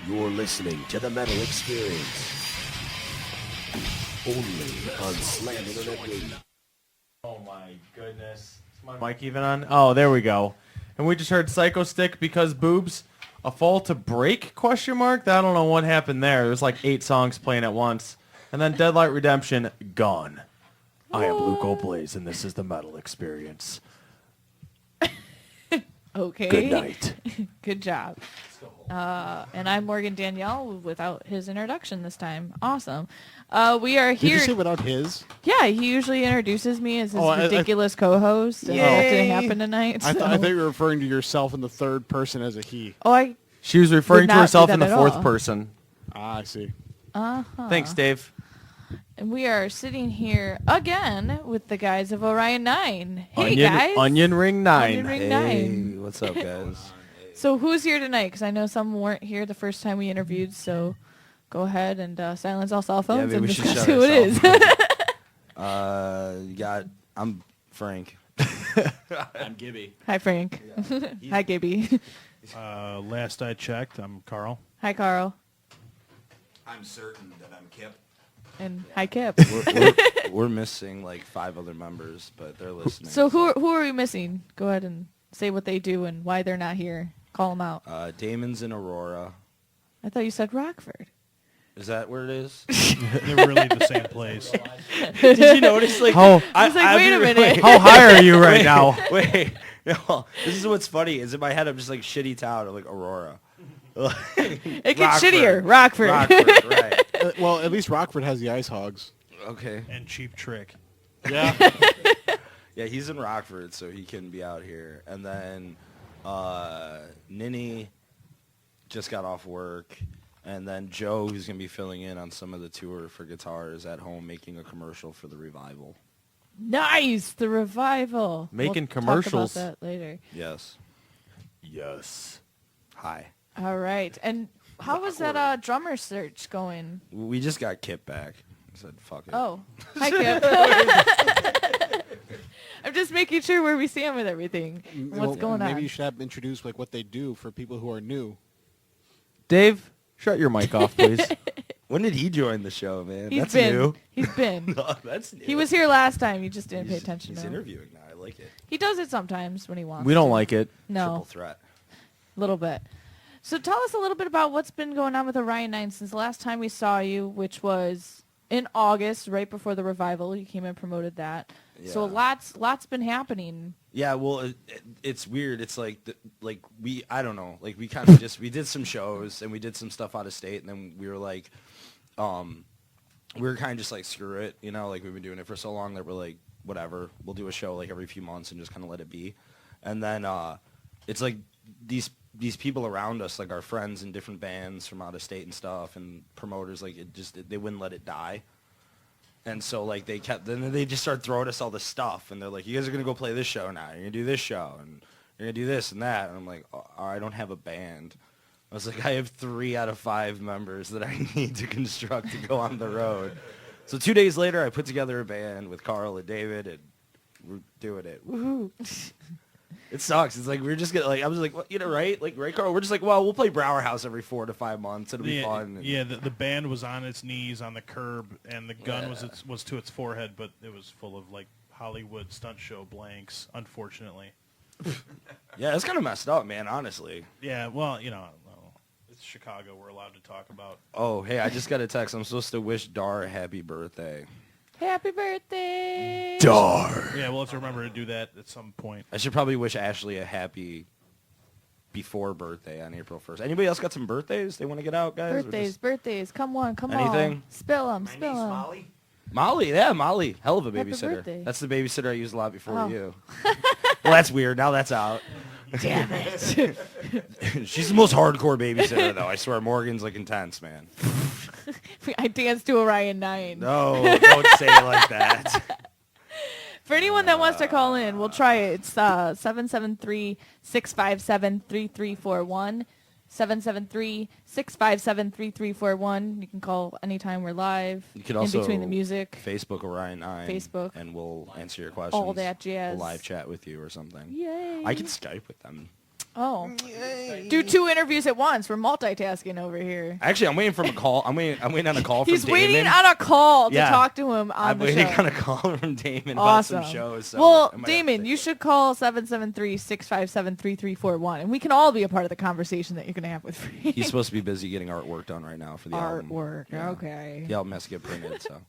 You're listening to the Metal Experience. Only on Slam Internet Radio. Oh my goodness. Is my mic even on? Oh, there we go. And we just heard Psycho Stick because boobs. A Fall to Break? Question mark? I don't know what happened there. There was like 8 songs playing at once. And then Deadlight Redemption, Gone. I am Luke O'Blaze, and this is the Metal Experience. Okay. Good night. Good job. And I'm Morgan Danielle without his introduction this time. Awesome. We are Did here. you say without his? Yeah, he usually introduces me as his Oh, I- ridiculous co-host. And that didn't happen tonight. I thought so- you were referring to yourself in the third person as a he. Oh, I. She was referring Did to not herself do in the that at fourth all. person. Ah, I see. Thanks, Dave. And we are sitting here again with the guys of Orion 9. Hey, guys. Onion Ring 9. Onion Ring Hey, 9. what's up, guys? So who's here tonight? Because I know some weren't here the first time we interviewed. So go ahead and silence all cell phones maybe and we should discuss shut who it our is. I'm Frank. I'm Gibby. Hi, Frank. Hi, Gibby. Last I checked, I'm Carl. Hi, Carl. I'm certain that I'm Kip. And hi, Kip. We're missing like 5 other members, but they're listening. So who are we missing? Go ahead and say what they do and why they're not here. Call them out. Damon's in Aurora. I thought you said Rockford. Is that where it is? They're really the same place. Did you notice? Like, How, I was like, wait a minute. how high are you right now? Wait, no. This is what's funny. Is in my head, I'm just like shitty town. I'm like Aurora. It gets shittier. Rockford. Rockford, right? Well, at least Rockford has the Ice Hogs. Okay. And Cheap Trick. Yeah. Yeah, he's in Rockford, so he can be out here. And then Ninny just got off work. And then Joe, who's going to be filling in on some of the tour for guitar, is at home making a commercial for the revival. Nice. The revival. Making we'll commercials. Talk about that later. Yes. Yes. Hi. All right. And how was that drummer search going? We just got Kip back. I said, fuck it. Oh. Hi, Kip. I'm just making sure where we stand with everything. What's going on? Maybe you should have introduced like what they do for people who are new. Dave, shut your mic off, please. When did he join the show, man? He's That's been. new. He's been. No, that's new. He was here last time. You just didn't pay attention He's to him. interviewing now. I like it. He does it sometimes when he wants We don't to. like it. No. Triple threat. A little bit. So tell us a little bit about what's been going on with Orion 9 since the last time we saw you, which was in August, right before the revival. You came and promoted that. So Yeah. lots been happening. Yeah, well, it's weird. It's like, I don't know. Like, we kind of just, we did some shows, and we did some stuff out of state, and then we were like, we were kind of just like, screw it, you know? Like, we've been doing it for so long that we're like, whatever. We'll do a show, like, every few months and just kind of let it be. And then it's like these people around us, like our friends in different bands from out of state and stuff, and promoters, like, they wouldn't let it die. And so, like, then they just start throwing us all this stuff. And they're like, you guys are going to go play this show now. You're going to do this show. And you're going to do this and that. And I'm like, oh, I don't have a band. I was like, I have 3 out of 5 members that I need to construct to go on the road. So 2 days later, I put together a band with Carl and David, and we're doing it. Woohoo. It sucks. It's like, we're just getting, like, I was like, well, you know, right? Like, right, Carl? We're just like, well, we'll play Brower House every 4 to 5 months. It'll be fun. Yeah, the band was on its knees on the curb, and the gun was to its forehead, but it was full of, like, Hollywood stunt show blanks, unfortunately. Yeah, it's kind of messed up, man, honestly. Yeah, well, you know, it's Chicago. We're allowed to talk about. Oh, hey, I just got a text. I'm supposed to wish Dar a happy birthday. Happy birthday. Dar. Yeah, we'll have to remember to do that at some point. I should probably wish Ashley a happy before birthday on April 1st. Anybody else got some birthdays they want to get out, guys? Or Birthdays. Come on. Anything? Spill them. My Spill niece them. Molly. Molly, yeah, Molly. Hell of a Happy babysitter. birthday. That's the babysitter I used a lot before Oh. you. Well, that's weird. Now that's out. Damn it. She's the most hardcore babysitter, though. I swear, Morgan's, like, intense, man. I danced to Orion 9. No, don't say it like that. For anyone that wants to call in, we'll try it. It's 773-657-3341. 773-657-3341. You can call anytime we're live. You can in also between the music. Facebook Orion 9. Facebook. And we'll answer your questions. All that jazz. We'll live chat with you or something. Yay. I can Skype with them. Oh. Yay. do 2 interviews at once. We're multitasking over here. Actually, I'm waiting for a call. I'm waiting on a call from He's Damon. waiting on a call to Yeah. talk to him on I'm the waiting show. on a call from Damon about Awesome. some shows. So Well, I might have to Damon, take you it. should call 773-657-3341, and we can all be a part of the conversation that you're going to have with Frank. He's supposed to be busy getting artwork done right now for the album. Artwork, Yeah. okay. The album has to get printed, so.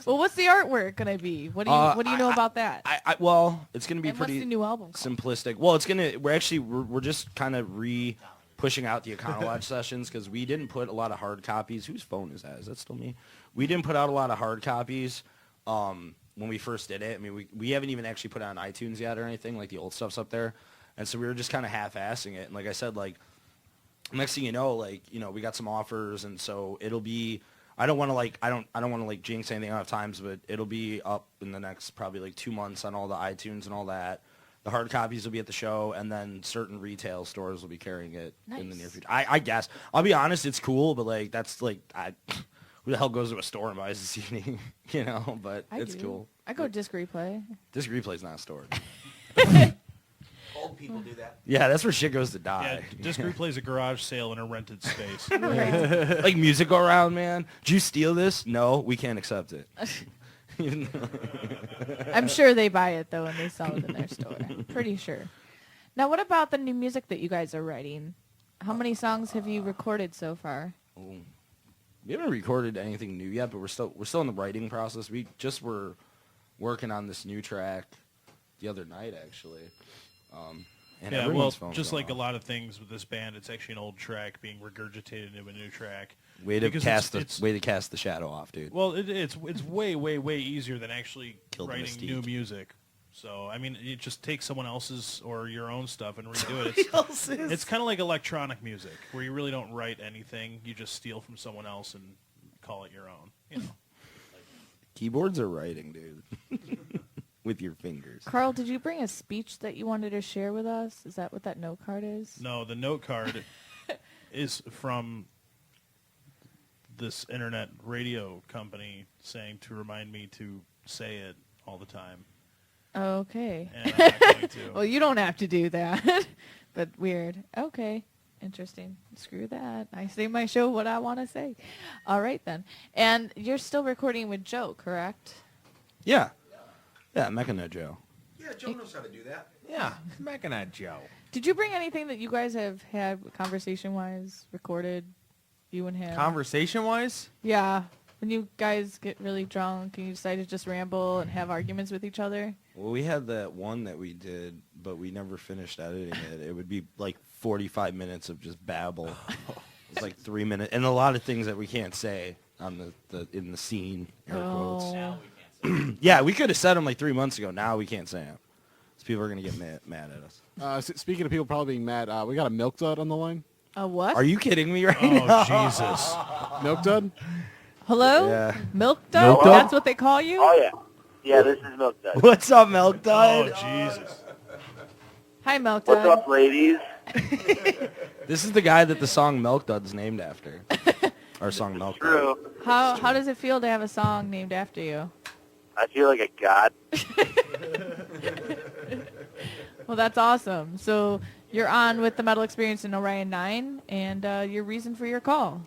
Well, what's the artwork going to be? What do you know about that? Well, it's gonna be And what's pretty the new album called? simplistic. Well, we're just kind of pushing out the Econolodge sessions because we didn't put a lot of hard copies. Whose phone is that? Is that still me? We didn't put out a lot of hard copies when we first did it. I mean, we haven't even actually put it on iTunes yet or anything. Like the old stuff's up there, and so we were just kind of half-assing it. And like I said, like next thing you know, we got some offers, and so it'll be. I don't want to jinx anything out of times, but it'll be up in the next probably like 2 months on all the iTunes and all that. The hard copies will be at the show, and then certain retail stores will be carrying it in the near future. I guess. I'll be honest, it's cool, but like that's like who the hell goes to a store and buys this evening, But it's cool. I go Disc Replay. Disc Replay's not a store. Old people do that. Yeah, that's where shit goes to Yeah, die. Disc Replay's a garage sale in a rented space. Like music go around, man. Did you steal this? No, we can't accept it. I'm sure they buy it, though, and they sell it in their store. Pretty sure. Now, what about the new music that you guys are writing? How many songs have you recorded so far? We haven't recorded anything new yet, but we're still in the writing process. We just were working on this new track the other night, actually. And Yeah, well, everyone's phone's just going like a off. lot of things with this band, it's actually an old track being regurgitated into a new track. Way to Because cast it's- the shadow off, dude. Well, it's way, way, way easier than actually Kill the writing mystique. new music. So, I mean, you just take someone else's or your own stuff and redo it. It's kind of like electronic music, where you really don't write anything. You just steal from someone else and call it your own. Keyboards are writing, dude. With your fingers. Carl, did you bring a speech that you wanted to share with us? Is that what that note card is? No, the note card is from this internet radio company saying to remind me to say it all the time. Okay. And I'm not going to. Well, you don't have to do that. But weird. Okay. Interesting. Screw that. I say my show what I want to say. All right, then. And you're still recording with Joe, correct? Yeah. Yeah, Mechano Joe. Yeah, Joe knows how to do that. Yeah, Mechanite Joe. Did you bring anything that you guys have had conversation-wise recorded, you and him? Conversation-wise? Yeah. When you guys get really drunk and you decide to just ramble and have arguments with each other? Well, we had that one that we did, but we never finished editing it. It would be like 45 minutes of just babble. It's like 3 minutes, and a lot of things that we can't say on the in the scene. Air quotes. Oh. Yeah, we could have said them like 3 months ago. Now we can't say them. So people are gonna get mad at us. Speaking of people probably being mad, we got a Milk Dud on the line. A what? Are you kidding me right now? Oh, Jesus. Milk Dud? Hello? Yeah. Milk Dud? Milk Dud? That's what they call you? Oh, yeah. Yeah, this is Milk Dud. What's up, Milk Oh, Dud? Jesus. Hi, Milk What's Dud. up, ladies? This is the guy that the song Milk Dud's named after. Our song Milk Dud. True. How does it feel to have a song named after you? I feel like a god. Well, that's awesome. So you're on with the Metal Experience in Orion 9, and your reason for your call.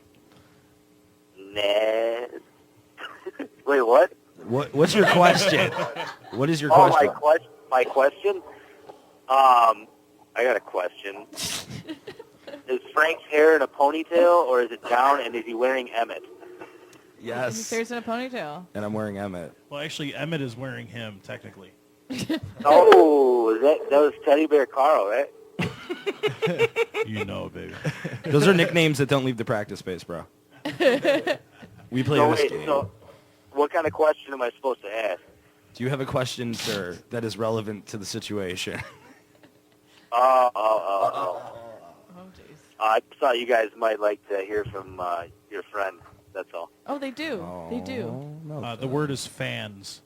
Nah. Wait, what? What's your question? What is your Oh, question? my question? I got a question. Is Frank's hair in a ponytail, or is it down, and is he wearing Emmett? Yes. There's in a ponytail. And I'm wearing Emmett. Well, actually, Emmett is wearing him, technically. Oh, that was Teddy Bear Carl, right? You know, baby. Those are nicknames that don't leave the practice space, bro. We play So this wait, game. so what kind of question am I supposed to ask? Do you have a question, sir, that is relevant to the situation? Oh. Oh, jeez. I thought you guys might like to hear from your friend. That's all. Oh, they do. They do. No, The word is fans.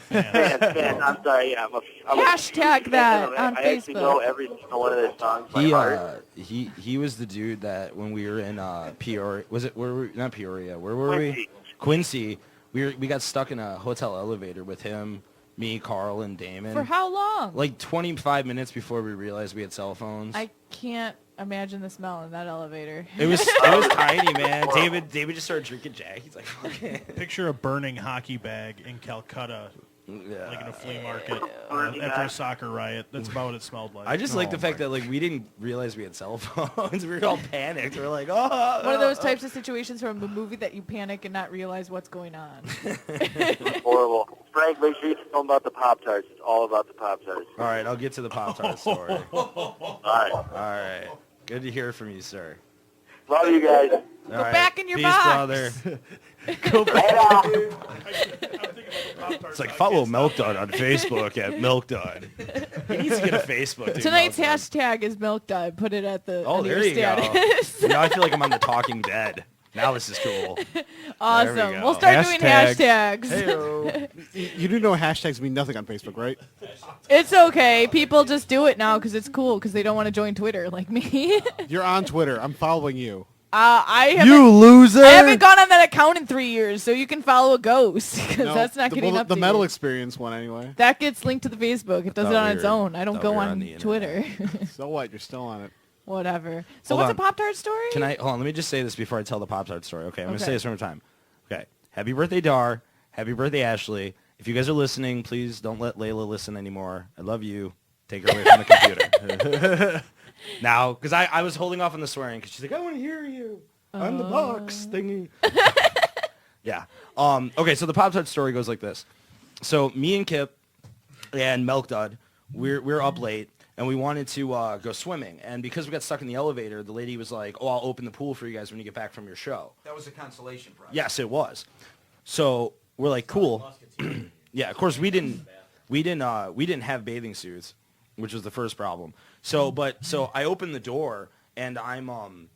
Fans, I'm sorry. Yeah, I'm a Hashtag huge that fan. on I actually know Facebook. every single one of their songs by heart. he was the dude that when we were in Peoria, was it where we, not Peoria? Where were we? Quincy. Quincy. We got stuck in a hotel elevator with him, me, Carl, and Damon. For how long? Like 25 minutes before we realized we had cell phones. I can't imagine the smell in that elevator. It was tiny, man. David just started drinking Jack. He's like, okay. Picture a burning hockey bag in Calcutta, like in a flea market after a soccer riot. That's about what it smelled like. I just like the fact that like we didn't realize we had cell phones. We were all panicked. We were like, oh. One of those types of situations from a movie that you panic and not realize what's going on. Horrible. Frank, make sure you tell them about the Pop-Tarts. It's all about the Pop-Tarts. All right, I'll get to the Pop-Tart story. All right. All right. Good to hear from you, sir. Love you guys. Go back in your Peace, box. brother. It's like follow Milk Dud on Facebook at Milk Dud. He needs to get a Facebook. Dude, Tonight's Milk Dud. hashtag is Milk Dud. Put it at the Oh, on there your you status. go. Now I feel like I'm on The Talking Dead. Now this is cool. Awesome. There we go. We'll start doing Hashtags. hashtags. Heyo. You do know hashtags mean nothing on Facebook, right? It's okay. People just do it now because it's cool because they don't want to join Twitter like me. You're on Twitter. I'm following you. I haven't, You loser! I haven't gone on that account in 3 years, so you can follow a ghost because No, that's not getting well, up the to metal you. experience one anyway. That gets linked to the Facebook. It does Thought it on we its were- own. I don't thought go we were on on the Twitter. So what? You're still on it. Whatever. So Hold what's on. a Pop-Tart story? Can I hold on? Let me just say this before I tell the Pop-Tart story. Okay, I'm gonna Okay. say this one more time. Okay, happy birthday, Dar. Happy birthday, Ashley. If you guys are listening, please don't let Layla listen anymore. I love you. Take her away from the computer. Now, because I was holding off on the swearing because she's like, I want to hear you. I'm the box thingy. Yeah. Okay, so the Pop-Tart story goes like this. So me and Kip and Milk Dud, we're up late, and we wanted to go swimming. And because we got stuck in the elevator, the lady was like, oh, I'll open the pool for you guys when you get back from your show. That was a consolation prize. Yes, it was. So we're like, cool. Yeah, of course we didn't have bathing suits, which was the first problem. So I opened the door and I'm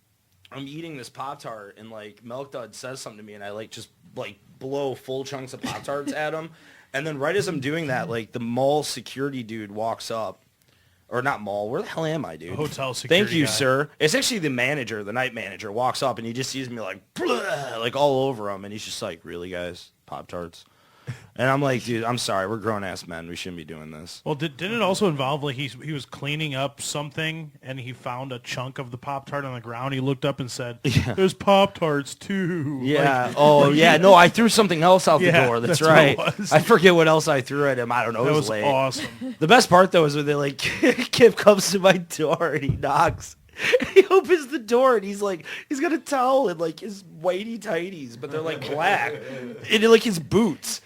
eating this Pop-Tart and like Milk Dud says something to me and I like just like blow full chunks of Pop-Tarts at him. And then right as I'm doing that, like the mall security dude walks up. Or not mall. Where the hell am I, dude? Hotel security Thank you, guy. sir. It's actually the manager, the night manager, walks up and he just sees me like, like all over him. And he's just like, really, guys? Pop-Tarts? And I'm like, dude, I'm sorry. We're grown-ass men. We shouldn't be doing this. Well, didn't it also involve like he was cleaning up something and he found a chunk of the Pop-Tart on the ground? He looked up and said, "There's Pop-Tarts too." Yeah. No, I threw something else out the Yeah, door. That's that's what it right. was. I forget what else I threw at him. I don't know. That It was late. awesome. The best part, though, is when they like, Kip comes to my door and he knocks. He opens the door and he's got a towel and like his whitey tighties, but they're like black. And like his boots.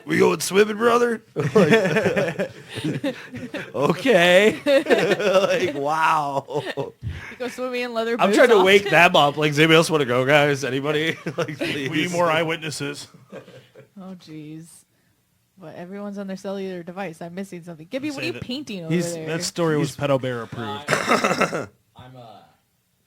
We going swimming, brother? Like, okay. Like, wow. You go swimming in leather boots. I'm trying to often? wake them up. Like, does anybody else want to go, guys? Anybody? Like, please. We need more eyewitnesses. Oh, jeez. What? Everyone's on their cellular device. I'm missing something. Gibby, what are Say you that- painting over there? That story was Pedo Bear approved. I'm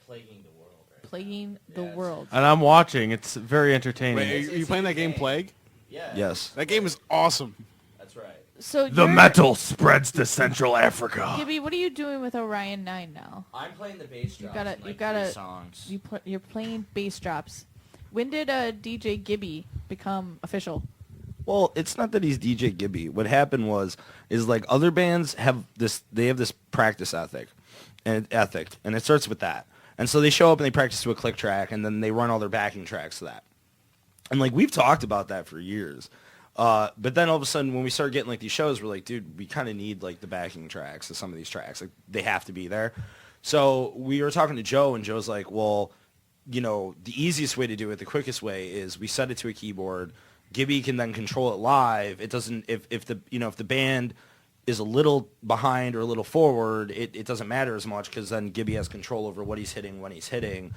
plaguing the world right Plaguing the world. And I'm watching. It's very entertaining. Wait, are you playing that game Plague? Yeah, Yes. That game is awesome. that's right. So The you're- metal spreads to Central Africa. Gibby, what are you doing with Orion 9 now? I'm playing the bass drops. gotta- in, you like, gotta- 3 songs. You're playing bass drops. When did DJ Gibby become official? Well, it's not that he's DJ Gibby. What happened is like other bands have this practice ethic, and it starts with that. And so they show up and they practice to a click track, and then they run all their backing tracks to that. And like we've talked about that for years. But then all of a sudden when we start getting like these shows, we're like, dude, we kind of need like the backing tracks to some of these tracks. Like they have to be there. So we were talking to Joe, and Joe's like, well, you know, the easiest way to do it, the quickest way is we set it to a keyboard. Gibby can then control it live. It doesn't if the band is a little behind or a little forward, it doesn't matter as much because then Gibby has control over what he's hitting when he's hitting, and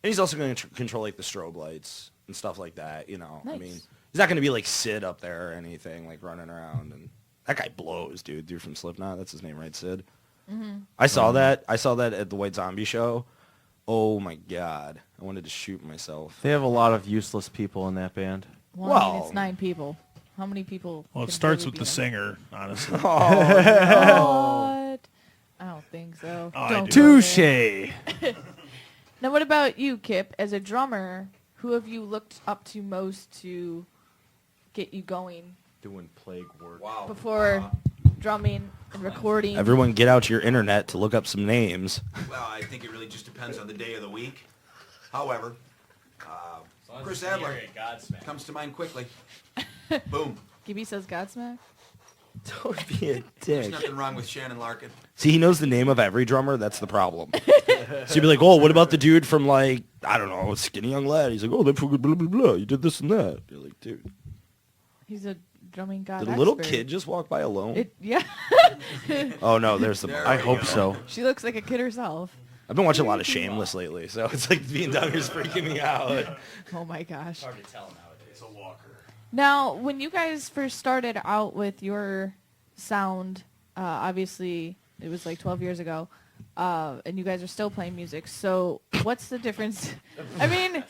he's also going to control like the strobe lights and stuff like that. You know, Nice. I mean, he's not going to be like Sid up there or anything like running around. And that guy blows, dude from Slipknot. That's his name, right, Sid? Mm-hmm. I saw that at the White Zombie show. Oh my God, I wanted to shoot myself. They have a lot of useless people in that band. Well, I mean, Well- it's 9 people. How many people? Well, it can starts really with be the in it? singer, honestly. What? I don't think so. Oh, I Don't do. go there. Touche. Now, what about you, Kip? As a drummer, who have you looked up to most to get you going Doing plague work. Wow. before drumming and recording. Everyone get out your internet to look up some names. Well, I think it really just depends on the day of the week. However, Chris Adler comes to mind quickly. Boom. Gibby says Godsmack. Don't be a dick. There's nothing wrong with Shannon Larkin. See, he knows the name of every drummer. That's the problem. So you'd be like, oh, what about the dude from, like, I don't know, Skinny Young Lad? He's like, oh, that's blah, blah, blah, blah. You did this and that. You're like, dude. He's a drumming god. Did a little expert. kid just walk by alone? Yeah. Oh, no, there's the... There I we hope go. so. She looks like a kid herself. I've been watching a lot of Shameless lately, so it's like being done is freaking me out. Oh my gosh. Hard to tell nowadays. It's a walker. Now, when you guys first started out with your sound, obviously it was like 12 years ago, and you guys are still playing music. So what's the difference? I mean,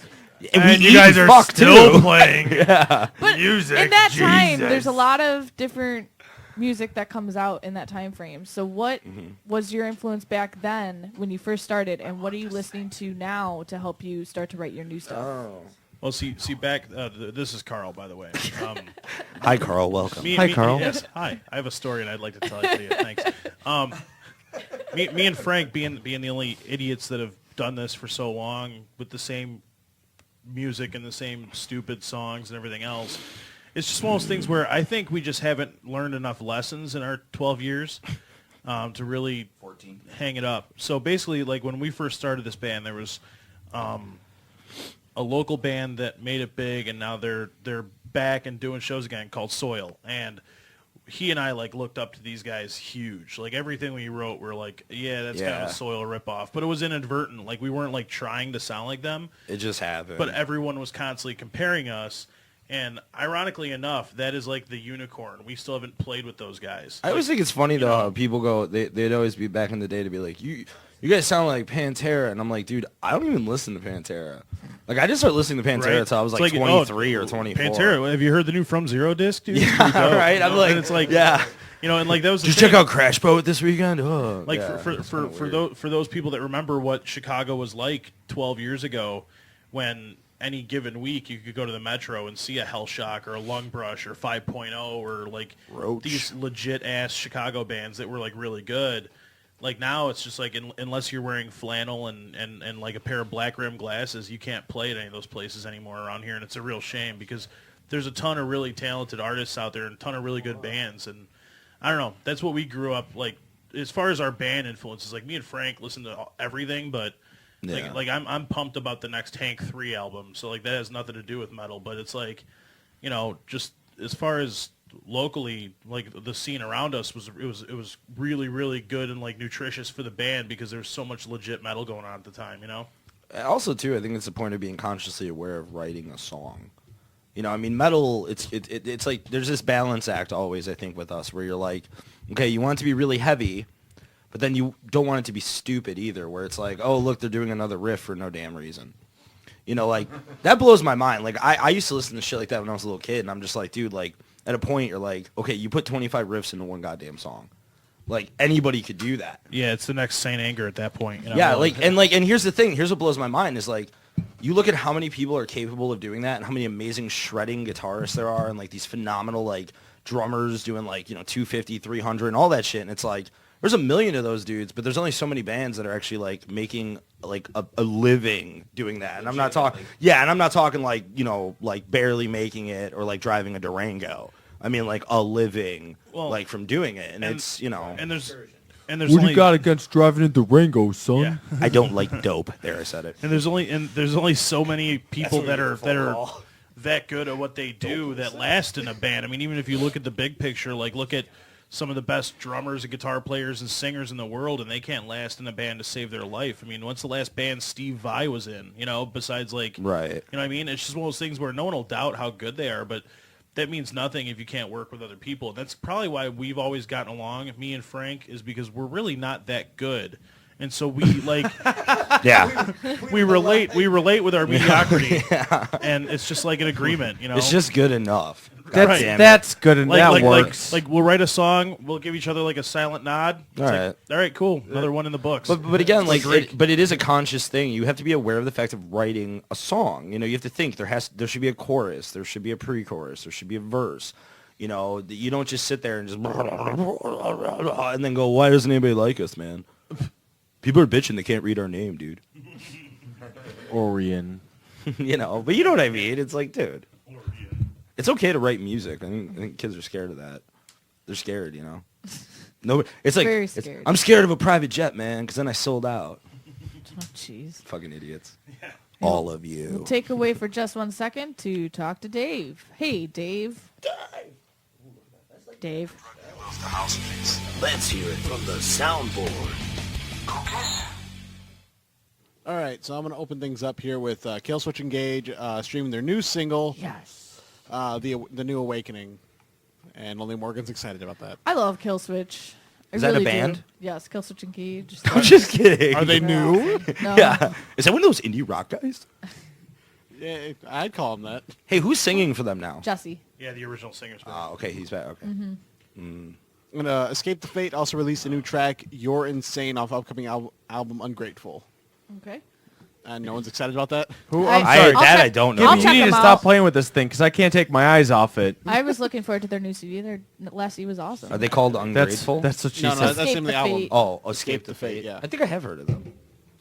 And you eat guys are fuck, still too. playing but music. in that time, Jesus. there's a lot of different music that comes out in that time frame. So what was your influence back then when you first started, and what are you listening to now to help you start to write your new stuff? Oh. Well, see back. This is Carl, by the way. Hi, Carl. Welcome. Hi, Carl. Yes, hi. I have a story, and I'd like to tell it to you. Thanks. Me and Frank, being the only idiots that have done this for so long with the same music and the same stupid songs and everything else, it's just one of those things where I think we just haven't learned enough lessons in our 12 years to really 14. hang it up. So basically, like when we first started this band, there was a local band that made it big, and now they're back and doing shows again, called Soil. And he and I like looked up to these guys huge. Like everything we wrote, we're like, yeah, that's kind of Yeah. a Soil ripoff. But it was inadvertent. Like we weren't like trying to sound like them. It just happened. But everyone was constantly comparing us. And ironically enough, that is like the unicorn. We still haven't played with those guys. I always think it's funny, though, how people go, they'd always be back in the day to be like, you guys sound like Pantera. And I'm like, dude, I don't even listen to Pantera. Like, I just started listening to Pantera Right? until I was It's like 23 or 24. Pantera, have you heard the new From Zero disc, dude? It's Yeah, pretty dope, right? you I'm know? like, And it's like, yeah. you know, and like that was the Just thing. check out Crash Boat this weekend. Oh, Like yeah, for it's kinda weird. those people that remember what Chicago was like 12 years ago, when any given week you could go to the Metro and see a Hellshock or a Lungbrush or 5.0 or like Roach. these legit ass Chicago bands that were like really good. Like now it's just like unless you're wearing flannel and like a pair of black rim glasses, you can't play at any of those places anymore around here, and it's a real shame because there's a ton of really talented artists out there and a ton of really good bands, and I don't know. That's what we grew up like. As far as our band influences, like me and Frank listen to everything, but Yeah. like I'm pumped about the next Hank 3 album. So like that has nothing to do with metal, but it's like, you know, just as far as locally, like the scene around us was really, really good and like nutritious for the band because there was so much legit metal going on at the time, you know? Also, too, I think it's the point of being consciously aware of writing a song. You know, I mean, metal, it's like there's this balance act always, I think, with us where you're like, okay, you want it to be really heavy, but then you don't want it to be stupid either, where it's like, oh, look, they're doing another riff for no damn reason. You know, like, that blows my mind. Like, I used to listen to shit like that when I was a little kid, and I'm just like, dude, like, at a point, you're like, okay, you put 25 riffs into one goddamn song. Like, anybody could do that. Yeah, it's the next Saint Anger at that point. You know? Yeah, and here's the thing. Here's what blows my mind is, like, you look at how many people are capable of doing that and how many amazing shredding guitarists there are and, like, these phenomenal, like, drummers doing, like, you know, 250, 300 and all that shit. And it's like, there's a million of those dudes, but there's only so many bands that are actually, like, making, like, a living doing that. And I'm not talking, and I'm not talking, like, you know, like, barely making it or, like, driving a Durango. I mean, like, a living, like, from doing it. And it's, you know. And there's What do only, you got against driving a Durango, son? Yeah. I don't like dope. There, I said it. And there's only so many people that are Overall. that good at what they do that last in a band. I mean, even if you look at the big picture, like look at some of the best drummers and guitar players and singers in the world, and they can't last in a band to save their life. I mean, what's the last band Steve Vai was in? You know, besides like, Right. You know what I mean? It's just one of those things where no one will doubt how good they are, but that means nothing if you can't work with other people. That's probably why we've always gotten along, me and Frank, is because we're really not that good. And so we like Yeah. we relate with our mediocrity. And it's just like an agreement, you know. It's just good enough. That's, Damn it. that's good and that works. Like we'll write a song, we'll give each other like a silent nod. It's All like, right. all right, cool. Another one in the books. But again, like, Drake. but it is a conscious thing. You have to be aware of the fact of writing a song. You know, you have to think there should be a chorus, there should be a pre-chorus, there should be a verse. You know, you don't just sit there and just and then go, why doesn't anybody like us, man? People are bitching they can't read our name, dude. Orion. You know, but you know what I mean. It's like, dude, it's okay to write music. I think kids are scared of that. They're scared, you know. No, it's like Very scared. I'm scared of a private jet, man, because then I sold out. Oh, jeez. Fucking idiots. All of you. We'll take away for just 1 second to talk to Dave. Hey, Dave. Dave. Let's hear it from the soundboard. All right, so I'm going to open things up here with Kill Switch Engage streaming their new single, Yes. the New Awakening. And only Morgan's excited about that. I love Killswitch. I Is that a really band? do. Yes, Killswitch Engage. I'm just kidding. Are they new? No. Yeah. Is that one of those indie rock guys? Yeah, I'd call them that. Hey, who's singing for them now? Jesse. Yeah, the original singer's back. Oh, okay, he's back. Okay. Mm-hmm. Escape the Fate also released a new track, You're Insane, off upcoming album Ungrateful. Okay. And no one's excited about that? Who? I- I'm I, sorry. I'll that check- I don't Gibby, know. I'll you check need to them stop out. playing with this thing because I can't take my eyes off it. I was looking forward to their new CD. Their last CD was awesome. Are they called That's Ungrateful? that's what she No, said. that's Escape in the the album. Fate. Oh, Escape the Fate, Fate. yeah. I think I have heard of them.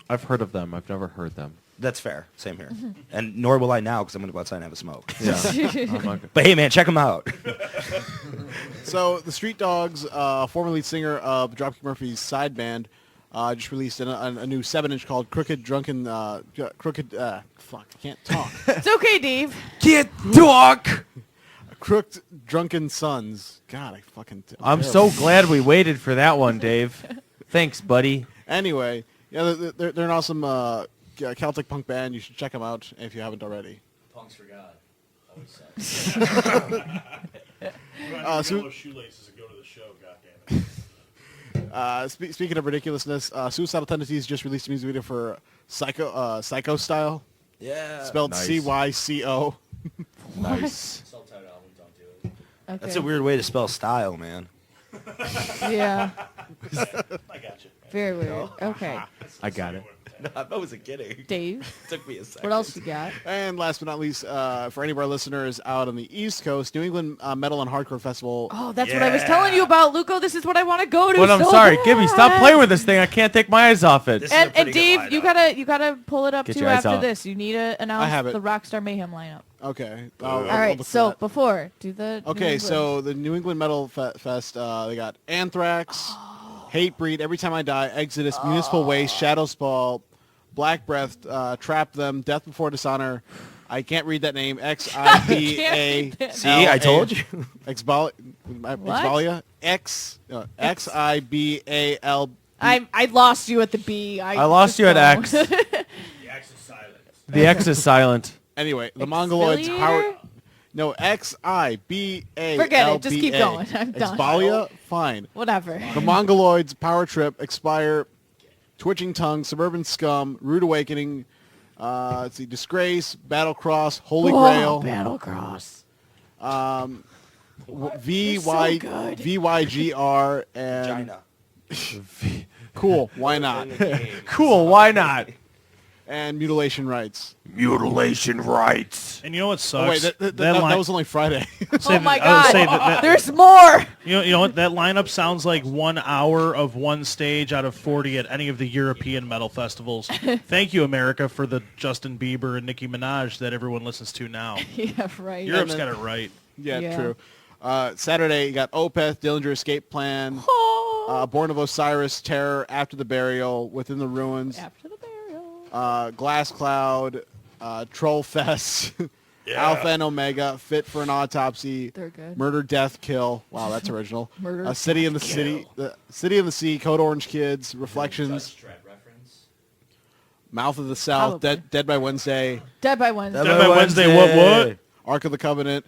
I've heard of them. I've never heard them. That's fair. Same here. And nor will I now because I'm going to go outside and have a smoke. Yeah. I'm not gonna- But hey, man, check them out. So the Street Dogs, former lead singer of Dropkick Murphys' side band, just released a new 7-inch called Crooked Drunken, fuck, I can't talk. It's okay, Dave. Get talk. Crooked Drunken Sons. God, I fucking... I'm so glad we waited for that one, Dave. Thanks, buddy. Anyway, yeah, they're an awesome Celtic punk band. You should check them out if you haven't already. Punks for God. Always said. Put on your so- yellow shoelaces and go to the show, goddammit. Speaking of ridiculousness, Suicidal Tendencies just released a music video for Psycho Style, Yeah. spelled Nice. CYCO. Nice. Self-titled album, don't do it. Okay. That's a weird way to spell style, man. Yeah. I got you. Very weird. Okay. I got it. No, I wasn't kidding. Dave, Took me a second. what else you got? And last but not least, for any of our listeners out on the East Coast, New England Metal and Hardcore Festival. Oh, that's what I was telling you about, Luco. This is what I want to go to. But I'm so sorry, bad. Gibby, stop playing with this thing. I can't take my eyes off it. This is a And pretty good Dave, you lineup. gotta pull it up Get too your eyes after out. this. You need to announce have it. the Rockstar Mayhem lineup. Okay. All right. So before, do the. New Okay, England. so the New England Metal Fest, they got Anthrax, Hatebreed, Every Time I Die, Exodus, Municipal Waste, Shadowspall, Black Breath, Trap Them, Death Before Dishonor. I can't read that name. X-I-B-A. See, I told you. Exbalia. X-I-B-A-L. I lost you at the B. I lost you at X. The X is silent. The X is silent. Anyway, the Mongoloids Exfoliator? power... No, X-I-B-A-L-B-A. Forget it, just keep going. I'm done. Exbalia? Fine. Whatever. The Mongoloids, Power Trip, Expire, Twitching Tongue, Suburban Scum, Rude Awakening, let's see, Disgrace, Battlecross, Holy Whoa, Grail, Battlecross. VYGR, and China. cool, why not? Cool, why not? And Mutilation Rights. Mutilation rights. And you know what sucks? Oh wait, that line- was only Friday. Oh my I would say God. that- There's more. you know what? That lineup sounds like 1 hour of one stage out of 40 at any of the European metal festivals. Thank you, America, for the Justin Bieber and Nicki Minaj that everyone listens to now. Yeah, right. Europe's got it right. Yeah, Yeah. true. Saturday, you got Opeth, Dillinger Escape Plan, Oh. Born of Osiris, Terror, After the Burial, Within the Ruins, After the burial. Glass Cloud, Troll Fest, Alpha and Omega, Fit for an Autopsy, They're good. Murder, Death, Kill. Wow, that's original. Murder, City in the City, City in the Sea, Code Orange Kids, Reflections, Touch Dread reference. Mouth of the South, Probably. Dead by Wednesday, Dead by Wednesday. Dead by Wednesday, what? Ark of the Covenant,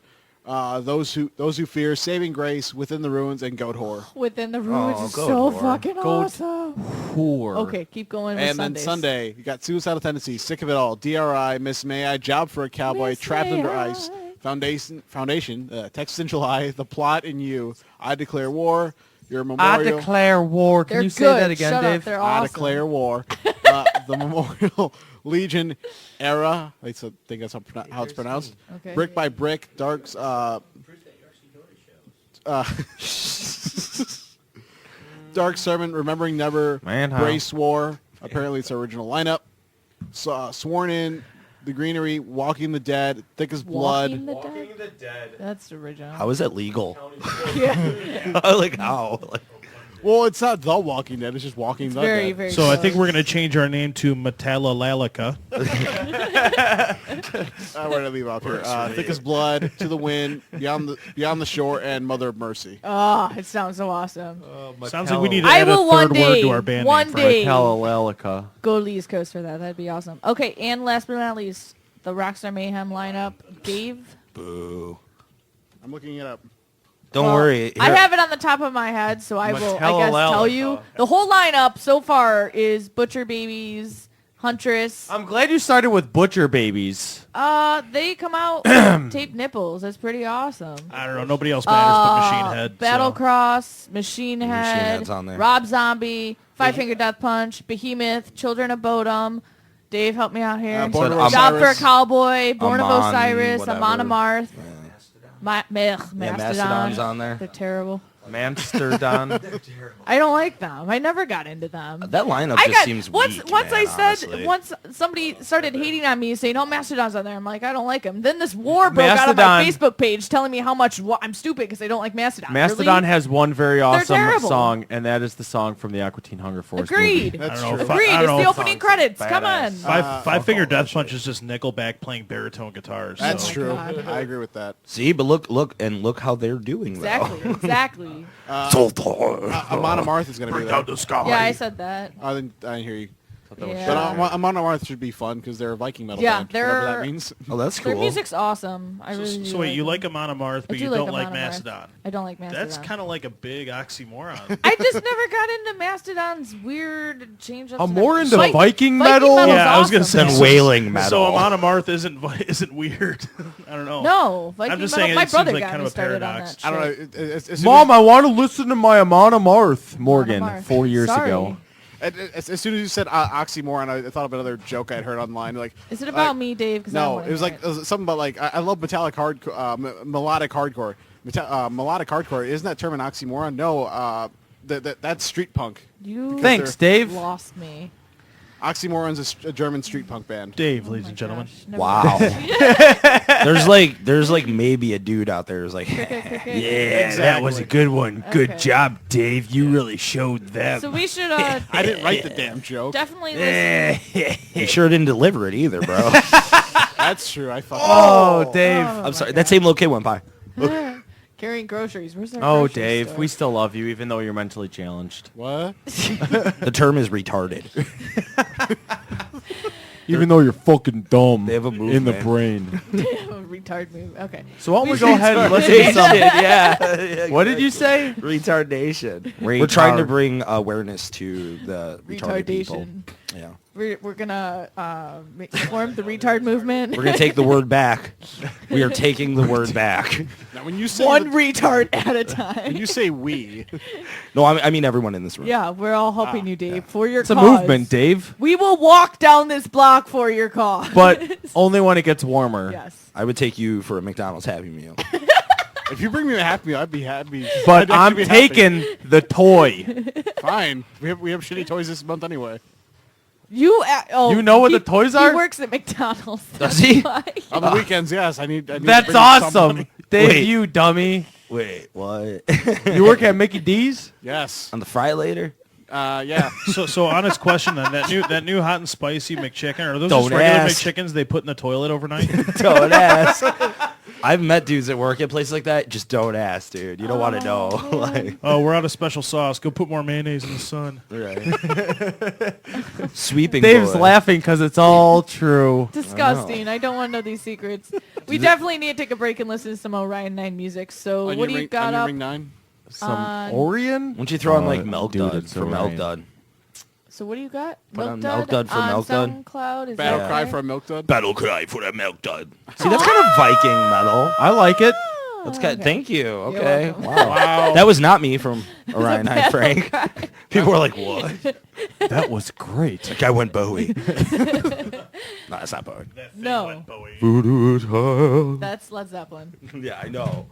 Those Who Fear, Saving Grace, Within the Ruins, and Goat Whore. Within the Ruins Oh, is go so for it. fucking Go- awesome. Poor. Okay, keep going with And then Sundays. Sunday, you got Suicidal Tendencies, Sick of It All, DRI, Miss May I, Job for a Cowboy, Miss Trapped May Under I. Ice, Foundation, Texas in July, The Plot in You, I Declare War, Your I Memorial, declare war. Can They're you say good. that again, Shut Dave? Up. They're I awesome. Declare War, The Memorial, Legion, Era, I think that's how it's pronounced, Okay. Brick by Brick, Dark Sermon, Remembering Never, Manhunt. Brace War. Apparently it's the original lineup. Sworn In, The Greenery, Walking the Dead, Thick as Blood. Walking the Dead? That's original. How is that legal? Yeah. Like how? Like, Well, it's not The Walking Dead. It's just Walking the Very, Dead. very So I think close. we're going to change our name to Metallalalica. Where did I leave off here? Thick as Blood, To the Wind, Beyond the Shore, and Mother of Mercy. Oh, it sounds so awesome. Sounds like we need to I add a will one third word day, to our band one name. day, Metallalalica. go to the East Coast for that. That'd be awesome. Okay, and last but not least, the Rockstar Mayhem lineup. Dave? boo. I'm looking it up. Don't Well, worry. I Here- have it on the top of my head, so I will, I guess, tell you. Metallalalica. The whole lineup so far is Butcher Babies, Huntress. I'm glad you started with Butcher Babies. They come out with taped nipples. That's pretty awesome. I don't know. Nobody else matters but Machine Head. so- Battlecross, Machine Head, Head's on there. Rob Zombie, Five Finger Death Punch, Behemoth, Children of Bodom. Dave, help me out here. Born of Job for a Osiris. Cowboy, Born of Amon, Osiris, whatever. Amon Amarth, Yeah, Mastodon. Mastodon's on there. They're terrible. Mamsterdon. I don't like them. I never got into them. That lineup I just got seems once. weak, Once man, I said honestly. once somebody started hating on me, saying, "Oh, Mastodon's on there." I'm like, I don't like them. Then this war broke out on my Mastodon- Facebook page, telling me how much I'm stupid because I don't like Mastodon. Mastodon Really? has one very awesome terrible. song, and that is the song from the Aqua Teen Hunger Force Agreed. movie. I That's don't know. true. Fi- Agreed. I It's don't the know. opening credits. Come on. Badass. Five Finger Death Punch is just Nickelback playing baritone guitars. That's so. true. God. I agree with that. See, but look how they're doing Exactly. Exactly. Amon Amarth is going to be there. Yeah, I said that. I didn't hear you. Yeah. But Amon Amarth should be fun because they're a Viking metal Yeah, band. Whatever that they're- means. Oh, that's Their cool. music's awesome. I really do So wait, you them. like Amon Amarth, I but do you like don't like Amon Amarth. Mastodon. I don't like Mastodon. That's kind of like a big oxymoron. I just never got into Mastodon's weird change-ups. I'm and more everything. into Viking metal? metal's Yeah, I was gonna awesome. say Then wailing metal. So Amon Amarth isn't weird. I don't know. No, Viking I'm just metal. saying My it seems brother like got kind me of a started on paradox. that I don't know. shit. As soon Mom, I want to listen to my Amon Amarth, Morgan, Amarth. 4 years Sorry. ago. as soon as you said oxymoron, I thought of another joke I'd heard online. Like, Is it about me, Dave? 'Cause I no, wanna it was hear like it was something about like I love metallic hardcore, melodic hardcore. Melodic hardcore, isn't that term an oxymoron? No, that's street punk. You Thanks, Dave. lost me. Oxymoron's a German street punk band. Dave, Oh ladies my and gentlemen. gosh, never Wow. mind. there's like maybe a dude out there who's like, Yeah, that was a good one. Good Okay. job, Dave. You really showed them. So we should I didn't write the damn joke. definitely listen. you sure didn't deliver it either, bro. That's true. I fucking. Oh, Dave. I'm sorry. That same little kid went by. Carrying groceries. Where's our Oh, grocery Dave. store? We still love you, even though you're mentally challenged. What? The term is retarded. Even though you're fucking dumb They have a move, in the man. brain. Retard move. Okay. So why don't we go ahead and listen to some... yeah. What did you say? Retardation. We're trying to bring awareness to the retarded people. Retardation. Yeah. We're gonna form the retard movement. We're gonna take the word back. We are taking the word back. Now, when you say one retard at a time. when you say we, No, I mean everyone in this room. Yeah, we're all helping you, Dave, for your It's a cause. movement, Dave. We will walk down this block for your cause. But only when it gets warmer. yes. I would take you for a McDonald's Happy Meal. if you bring me a Happy Meal, I'd be happy. But I'd actually I'm be happy. taking the toy. Fine. We have shitty toys this month anyway. You You know what the toys are? He works at McDonald's. Does he? Why. On the weekends, yes. I need to That's bring awesome. somebody. Dave, Wait. you dummy. Wait, what? You work at Mickey D's? Yes. On the fry later? Yeah. So honest question then, that new hot and spicy McChicken, are those Don't just regular ask. McChickens they put in the toilet overnight? Don't ask. I've met dudes that work at places like that. Just don't ask, dude. You don't want to know. like, Oh, we're out of special sauce. Go put more mayonnaise in the sun. right. Sweeping. Dave's boy. laughing because it's all true. Disgusting. I don't want to know these secrets. We definitely need to take a break and listen to some Orion 9 music. So what do you got up? Ring 9? Some Orion? Why don't you throw on like Milk dude, Dud it's for Milk Orion. Dud? So what do you got? Put on Milk Milk Dud for on Milk Dud. SoundCloud? Is Battle that Cry okay? for a Milk Dud? Battle cry for that Milk Dud. See, that's kind of Viking metal. I like it. That's kind. okay. Thank you. Okay. welcome. Wow. That was not me from Orion High Frank. People were like, "What?" That was great. That guy went Bowie. No, that's not Bowie. No, That's that's Led Zeppelin. yeah, I know.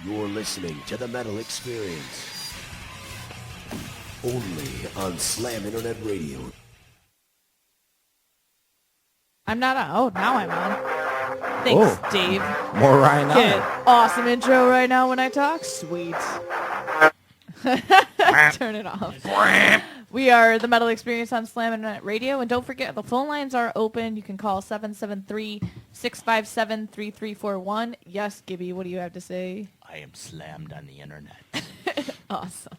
You're listening to the Metal Experience. Only on Slam Internet Radio. I'm not on. Oh, now I'm on. Thanks, Dave. More Orion 9. Get awesome intro right now when I talk. Sweet. Turn it off. We are the Metal Experience on Slam Internet Radio, and don't forget the phone lines are open. You can call 773-657-3341. Yes, Gibby, what do you have to say? I am slammed on the internet. Awesome.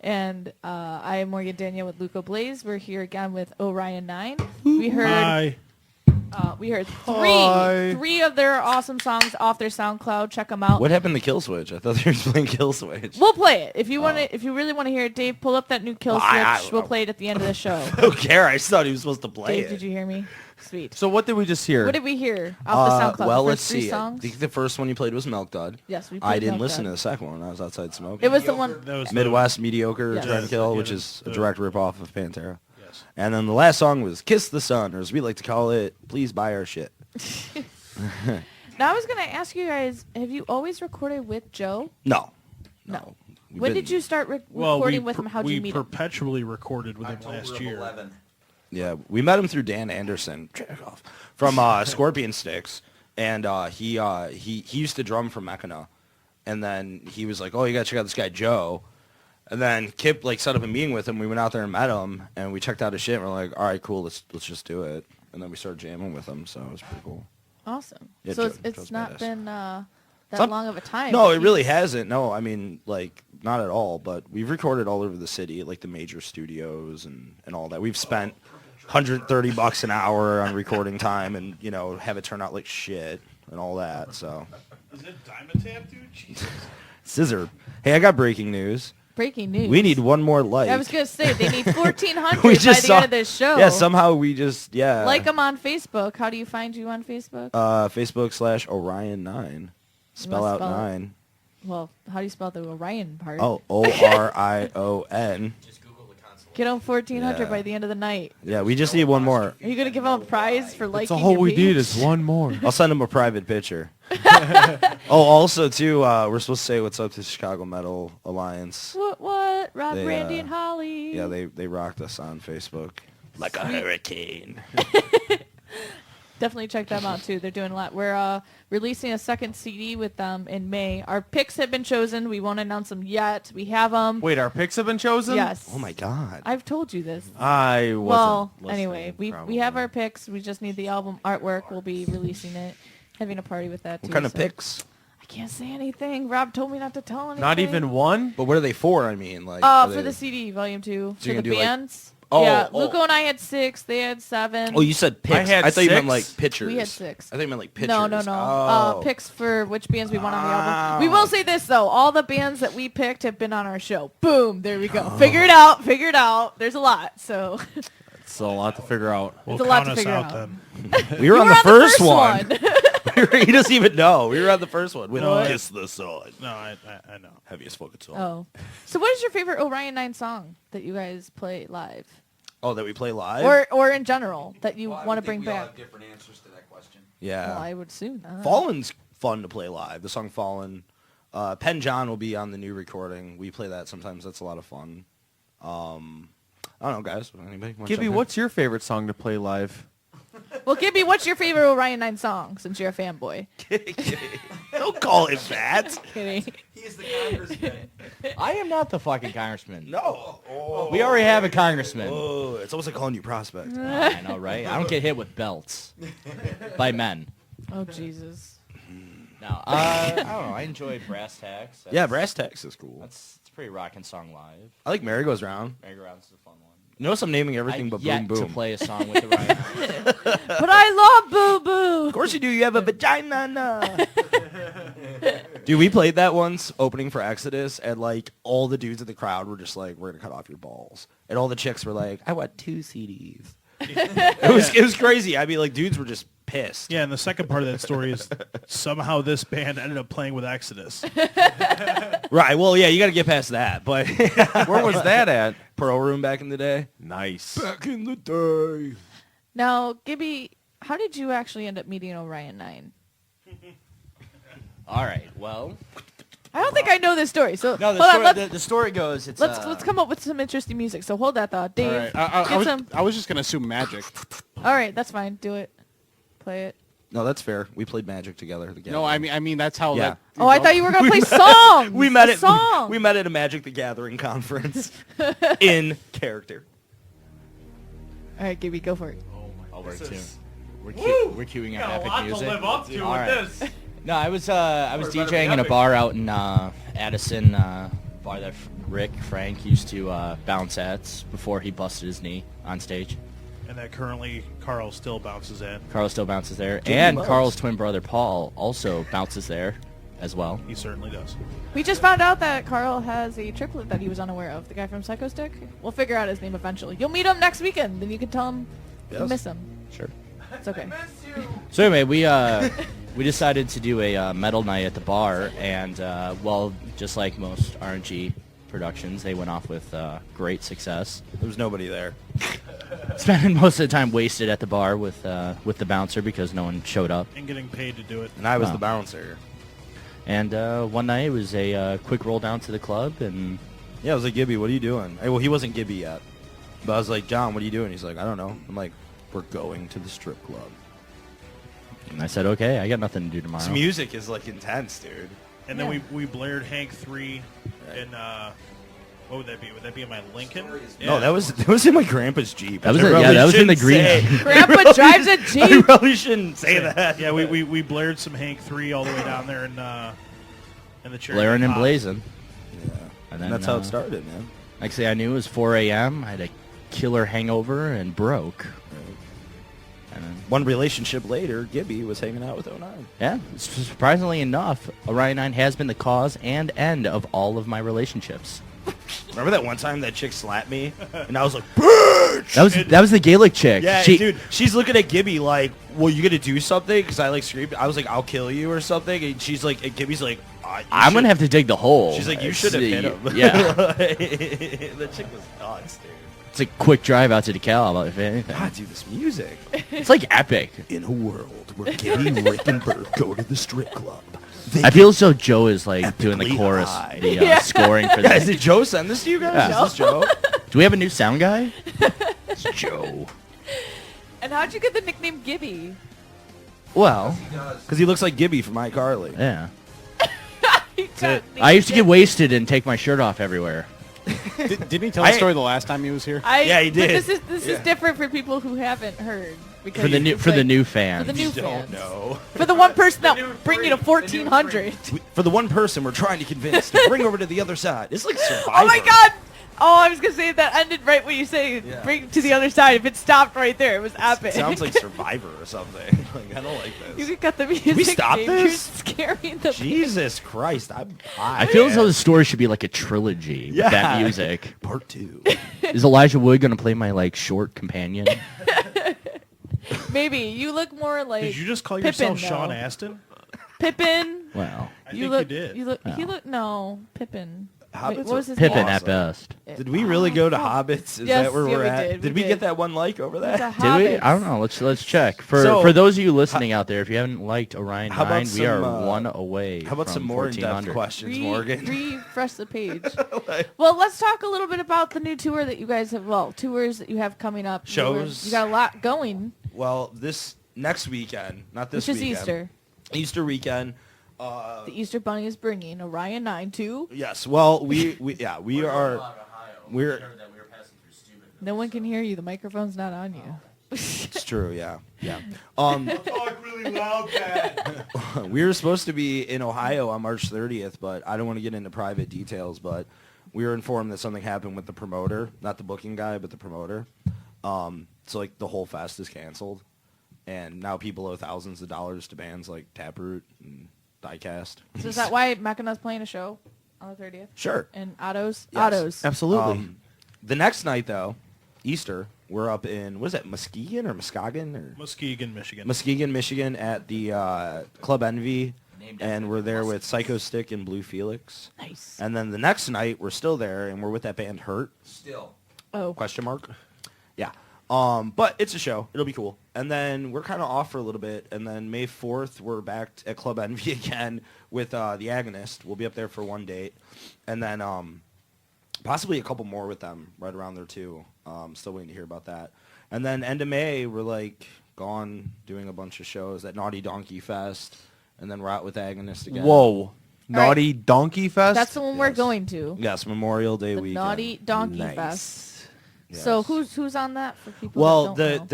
And I am Morgan Danielle with Luco Blaze. We're here again with Orion 9. We heard Hi. we heard Hi. three of their awesome songs off their SoundCloud. Check them out. What happened to Kill Switch? I thought they were playing Kill Switch. We'll play it if you want to. If you really want to hear it, Dave, pull up that new Kill Switch. We'll play it at the end of the show. I don't care. I just thought he was supposed to play Dave, did you hear me? Sweet. So what did we just hear? What did we hear off the SoundCloud? Well, The let's first three see. I songs? think the first one you played was Milk Dud. Yes, we played I didn't Milk listen Dud. to the second one. I was outside smoking. It was the one. That was Midwest Mediocre Yes. Try to Kill, Yeah, which is a the- direct ripoff of Pantera. Yes. And then the last song was Kiss the Sun, or as we like to call it, Please Buy Our Shit. Now I was gonna ask you guys: have you always recorded with Joe? No. No. We've When been- did you start Well, recording with him? How'd you meet We him? perpetually recorded with him last October year. 11. Yeah, we met him through Dan Anderson from Scorpion Sticks, and he used to drum for Mechana, and then he was like, "Oh, you gotta check out this guy Joe," and then Kip like set up a meeting with him. We went out there and met him, and we checked out his shit. And we're like, "All right, cool, let's just do it," and then we started jamming with him, so it was pretty cool. Awesome. Yeah, So Joe's it's not badass. been that Some- long of a time. No, but it really he's- hasn't. No, I mean, like, not at all. But we've recorded all over the city, like the major studios and all that. We've spent $130 an hour on recording time, and have it turn out like shit and all that. So, Is it Diamond Tap, dude? Jesus. scissor. Hey, I got breaking news. Breaking news. We need one more like. I was gonna say they need 1,400 We by just the saw- end of this show. Yeah, somehow we just Like them on Facebook. How do you find you on Facebook? Facebook/Orion9. Spell out spell it. 9. Well, how do you spell the Orion part? Oh, Orion. Just Google the console. Get them 1,400 Yeah. by the end of the night. Yeah, we just need one more. Are you gonna give them a prize for liking That's all your we page? need is one more. I'll send him a private picture. Oh, also too, we're supposed to say what's up to Chicago Metal Alliance. What? Rob, They, Randy, and Holly. Yeah, they rocked us on Facebook like a hurricane. Definitely check them out too. They're doing a lot. We're releasing a second CD with them in May. Our picks have been chosen. We won't announce them yet. We have them. Wait, our picks have been chosen? Yes. Oh my God. I've told you this. I wasn't Well, listening, anyway, we probably. have our picks. We just need the album artwork. We'll be releasing it, having a party with that too. What kind of so- picks? I can't say anything. Rob told me not to tell anything. Not even one? But what are they for? I mean, like. are For they- the CD, Volume 2. So you're For gonna the do, like- bands. Oh, yeah, oh. Luco and I had 6. They had 7. Oh, you said picks. had I thought you meant 6? like pictures. We had 6. I thought you meant like pictures. No. Oh. Picks for which bands we want on the album. We will say this, though. All the bands that we picked have been on our show. Boom. There we go. Figure it out. There's a lot. So It's a lot to figure out. Well, It's a lot count to us figure out, out. then. We were on the first one. one. He doesn't even know. We were on the first one. With No, Kiss the Sun. No, I know. Heaviest fucking song. Oh. So what is your favorite Orion 9 song that you guys play live? Oh, that we play live? Or in general, that you Well, I want to would bring think we all back? have different answers to that question. Yeah. Well, I would assume not. Fallen's fun to play live. The song Fallen. Penn John will be on the new recording. We play that sometimes. That's a lot of fun. I don't know, guys. Anybody? wanna Gibby, jump in? what's your favorite song to play live? Well, Gibby, what's your favorite Orion 9 song, since you're a fanboy? Don't call him that. Kidding. He is the congressman. I am not the fucking congressman. No. We already have a congressman. Oh, it's almost like calling you prospect. I know, right? I don't get hit with belts by men. Oh, Jesus. No, I don't know. I enjoy Brass Tacks. Yeah, Brass Tacks is cool. It's a pretty rocking song live. I like Merry Goes Round. Merry Go Round's a fun one. Notice I'm naming everything I've but yet Boom Boom. to play a song with the Ryan. But I love Boo Boo. Of course you do. You have a vagina. Dude, we played that once, opening for Exodus, and like all the dudes in the crowd were just like, "We're gonna cut off your balls," and all the chicks were like, "I want 2 CDs." It was crazy. I mean, like dudes were just pissed. Yeah, and the second part of that story is somehow this band ended up playing with Exodus. Right. Well, yeah, you got to get past that. But Where was that at? Pearl Room back in the day. Nice. Back in the day. Now, Gibby, how did you actually end up meeting Orion 9? All right, well, I don't think I know this story. So No, hold on, the story goes. It's let's come up with some interesting music. So hold that thought, Dave. All right. Get some. I was just gonna assume magic. All right, that's fine. Do it. Play it. No, that's fair. We played Magic together. No, I mean that's how. Yeah. That, Oh, I thought you were gonna play songs. we met A at song. we met at a Magic the Gathering conference in character. All right, Gibby, go for it. Oh, we're Woo! we're queuing Got up a epic lot music. to live up to All with right. this. No, I was better be DJing in a epic. bar out in Addison, bar that Frank used to bounce at before he busted his knee on stage. And that currently Carl still bounces at. Carl still bounces there, Jimmy and Loves. Carl's twin brother Paul also bounces there as well. He certainly does. We just found out that Carl has a triplet that he was unaware of. The guy from Psycho Stick. We'll figure out his name eventually. You'll meet him next weekend, then you can tell him you Yes. miss him. Sure. It's okay. So anyway, we decided to do a metal night at the bar, and well, just like most RNG productions, they went off with great success. There was nobody there. Spending most of the time wasted at the bar with the bouncer because no one showed up. And getting paid to do it. And I was Wow. the bouncer. And one night it was a quick roll down to the club, and Yeah, I was like, Gibby, what are you doing? Well, he wasn't Gibby yet. But I was like, John, what are you doing? He's like, I don't know. I'm like, we're going to the strip club. I said, okay, I got nothing to do tomorrow. This music is like intense, dude. And then Yeah. we blared Hank 3 in, what would that be? Would that be in my Lincoln? No, that was in my grandpa's Jeep. That was I yeah, probably that was in the shouldn't green. say. Grandpa drives a I Jeep. probably shouldn't say that. Yeah, we blared some Hank 3 all the way down there in the Cherokee Blaring and Pop. blazing. Yeah. And then That's how it started, man. Actually, I knew it was 4 a.m. I had a killer hangover and broke. And then, One relationship later, Gibby was hanging out with 09. yeah, surprisingly enough, Orion 9 has been the cause and end of all of my relationships. Remember that one time that chick slapped me? And I was like, bitch! That was the Gaelic chick. Yeah, She- dude, she's looking at Gibby like, well, you gonna do something? Because I like screamed. I was like, I'll kill you or something. And she's like, and Gibby's like, I'm going to have to dig the hole. She's like, you It's, should have hit him. Yeah. The chick was nuts, dude. It's a quick drive out to DeKalb, if anything. God, dude, this music. It's like epic. In a world where Gibby, Rick, and Bert go to the strip club, they I feel as though Joe is like doing the epically chorus, high. the Yeah. scoring for Guys, this. did Joe send this to you guys? Yeah. Is this Joe? Do we have a new sound guy? It's Joe. And how'd you get the nickname Gibby? Well, Because he looks like Gibby from iCarly. yeah. He got I used to get wasted and take my shirt off everywhere. Didn't he tell the story the last time he was here? Yeah, he but did. This is different for people who haven't heard. Because For the new it's for the like- new for fans. the new Don't fans. know. For the one person that bring you to 1400. For the one person we're trying to convince to bring over to the other side. It's like Survivor. Oh my god! Oh, I was gonna say that ended right when you say Yeah. bring to the other side. If it stopped right there, it was epic. It sounds like Survivor or something. Like, I don't like you this. could cut the music. we stop Dave. this? You're scaring the Jesus Christ. I feel as though the story should be like a trilogy with that Yeah. music. part 2. Is Elijah Wood going to play my like short companion? Maybe you look more like Did you just call Pippin, yourself Sean though. Aston? Pippin. Well, I You think look. you did. You look. He Oh. look. No, Pippin. Hobbits Wait, what was his Pippin name? at best. Did we really go to fuck. Hobbits? Is Yes, that where yeah, we're we at? did, we we get did. that one like over It's that? a Did we? Hobbits. I don't know. Let's check. For So- for those of you listening out there, if you haven't liked Orion How about 9, we are some, one away. How about from some more in-depth 1400. questions, Morgan? Refresh the page. Well, let's talk a little bit about the new tour that you guys have. Well, tours that you have coming up. Shows. You got a lot going. Well, this next weekend, not this Which is weekend. Easter. Easter weekend. The Easter Bunny is bringing Orion 9 to. Yes. Well, we're No one can hear you. The microphone's not on you. it's true. Yeah. Talk really loud, Dad. We were supposed to be in Ohio on March 30th, but I don't want to get into private details. But we were informed that something happened with the promoter, not the booking guy, but the promoter. So like the whole fest is canceled, and now people owe thousands of dollars to bands like Taproot and Diecast. So is that why Mackina's playing a show on the 30th? Sure. And Otto's? Yes. Otto's. Absolutely. The next night, though, Easter, we're up in, what is that, Muskegon or Muskegon? Or Muskegon, Michigan. Muskegon, Michigan at the Club Envy, and we're there with Psycho Stick and Blue Felix. Nice. And then the next night, we're still there, and we're with that band Hurt, Still. Oh. question mark? Yeah. But it's a show. It'll be cool. And then we're kind of off for a little bit. And then May 4th, we're back at Club Envy again with the Agonist. We'll be up there for one date. And then possibly a couple more with them right around there, too. Still waiting to hear about that. And then end of May, we're, like, gone doing a bunch of shows at Naughty Donkey Fest. And then we're out with Agonist again. Whoa. Naughty Donkey Fest? That's the one we're going to. Yes, Memorial Day The weekend. Naughty Donkey Nice. Fest. Yes. So who's on that for people Well, that don't know?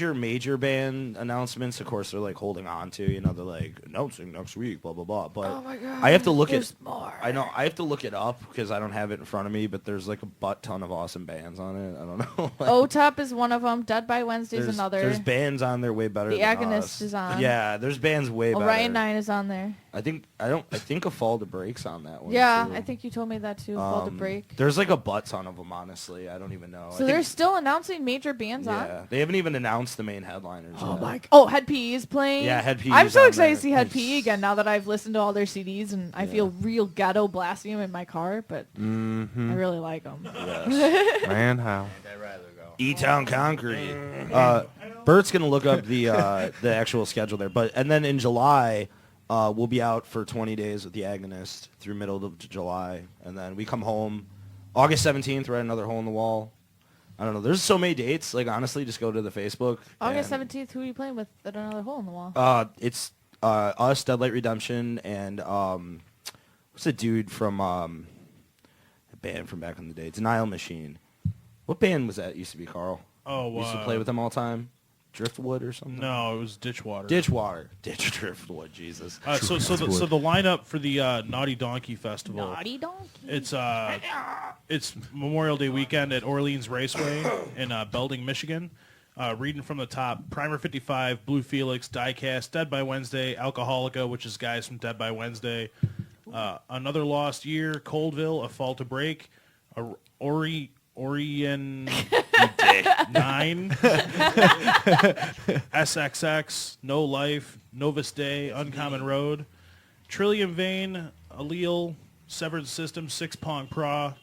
the major band announcements, of course, they're like holding on to. You know, they're like announcing next week, blah blah blah. But Oh my God, I have to look there's it. more. I know I have to look it up because I don't have it in front of me. But there's like a butt ton of awesome bands on it. I don't know. Like, OTOP is one of them. Dead by Wednesday is there's, another. There's bands on there way better. The than Agonist us. is on. Yeah, there's bands way better. Orion 9 is on there. I think A Fall to Break's on that one. Yeah, too. I think you told me that too. Fall to Break. There's like a butt ton of them. Honestly, I don't even know. So they're still announcing major bands on. Yeah, they haven't even announced the main headliners. Oh yet. my! Oh, Head PE is playing. Yeah, Head PE I'm is so on excited there. to see Head PE again now that I've listened to all their CDs and I feel real ghetto blasting them in my car. But I really like them. Man, how? E-Town Concrete. Bert's gonna look up the actual schedule there, and then in July, we'll be out for 20 days with the Agonist through middle of July, and then we come home August 17th. Write another hole in the wall. I don't know. There's so many dates. Like honestly, just go to the Facebook. August and, 17th. Who are you playing with at another hole in the wall? It's us, Deadlight Redemption, and what's the dude from a band from back in the day? Denial Machine. What band was that? Used to be Carl. Oh, You used to play with them all the time. Driftwood or something. No, it was Ditchwater. Driftwood. Jesus. So the lineup for the Naughty Donkey Festival. Naughty Donkey. It's Memorial Day weekend at Orleans Raceway in Belding, Michigan. Reading from the top: Primer 55, Blue Felix, Diecast, Dead by Wednesday, Alcoholica, which is guys from Dead by Wednesday, Another Lost Year, Coldville, A Fall to Break, Orion 9, SXX, No Life, Novus Day, Uncommon Road, Trillium Vein, Allele, Severed System, Six Prong Paw.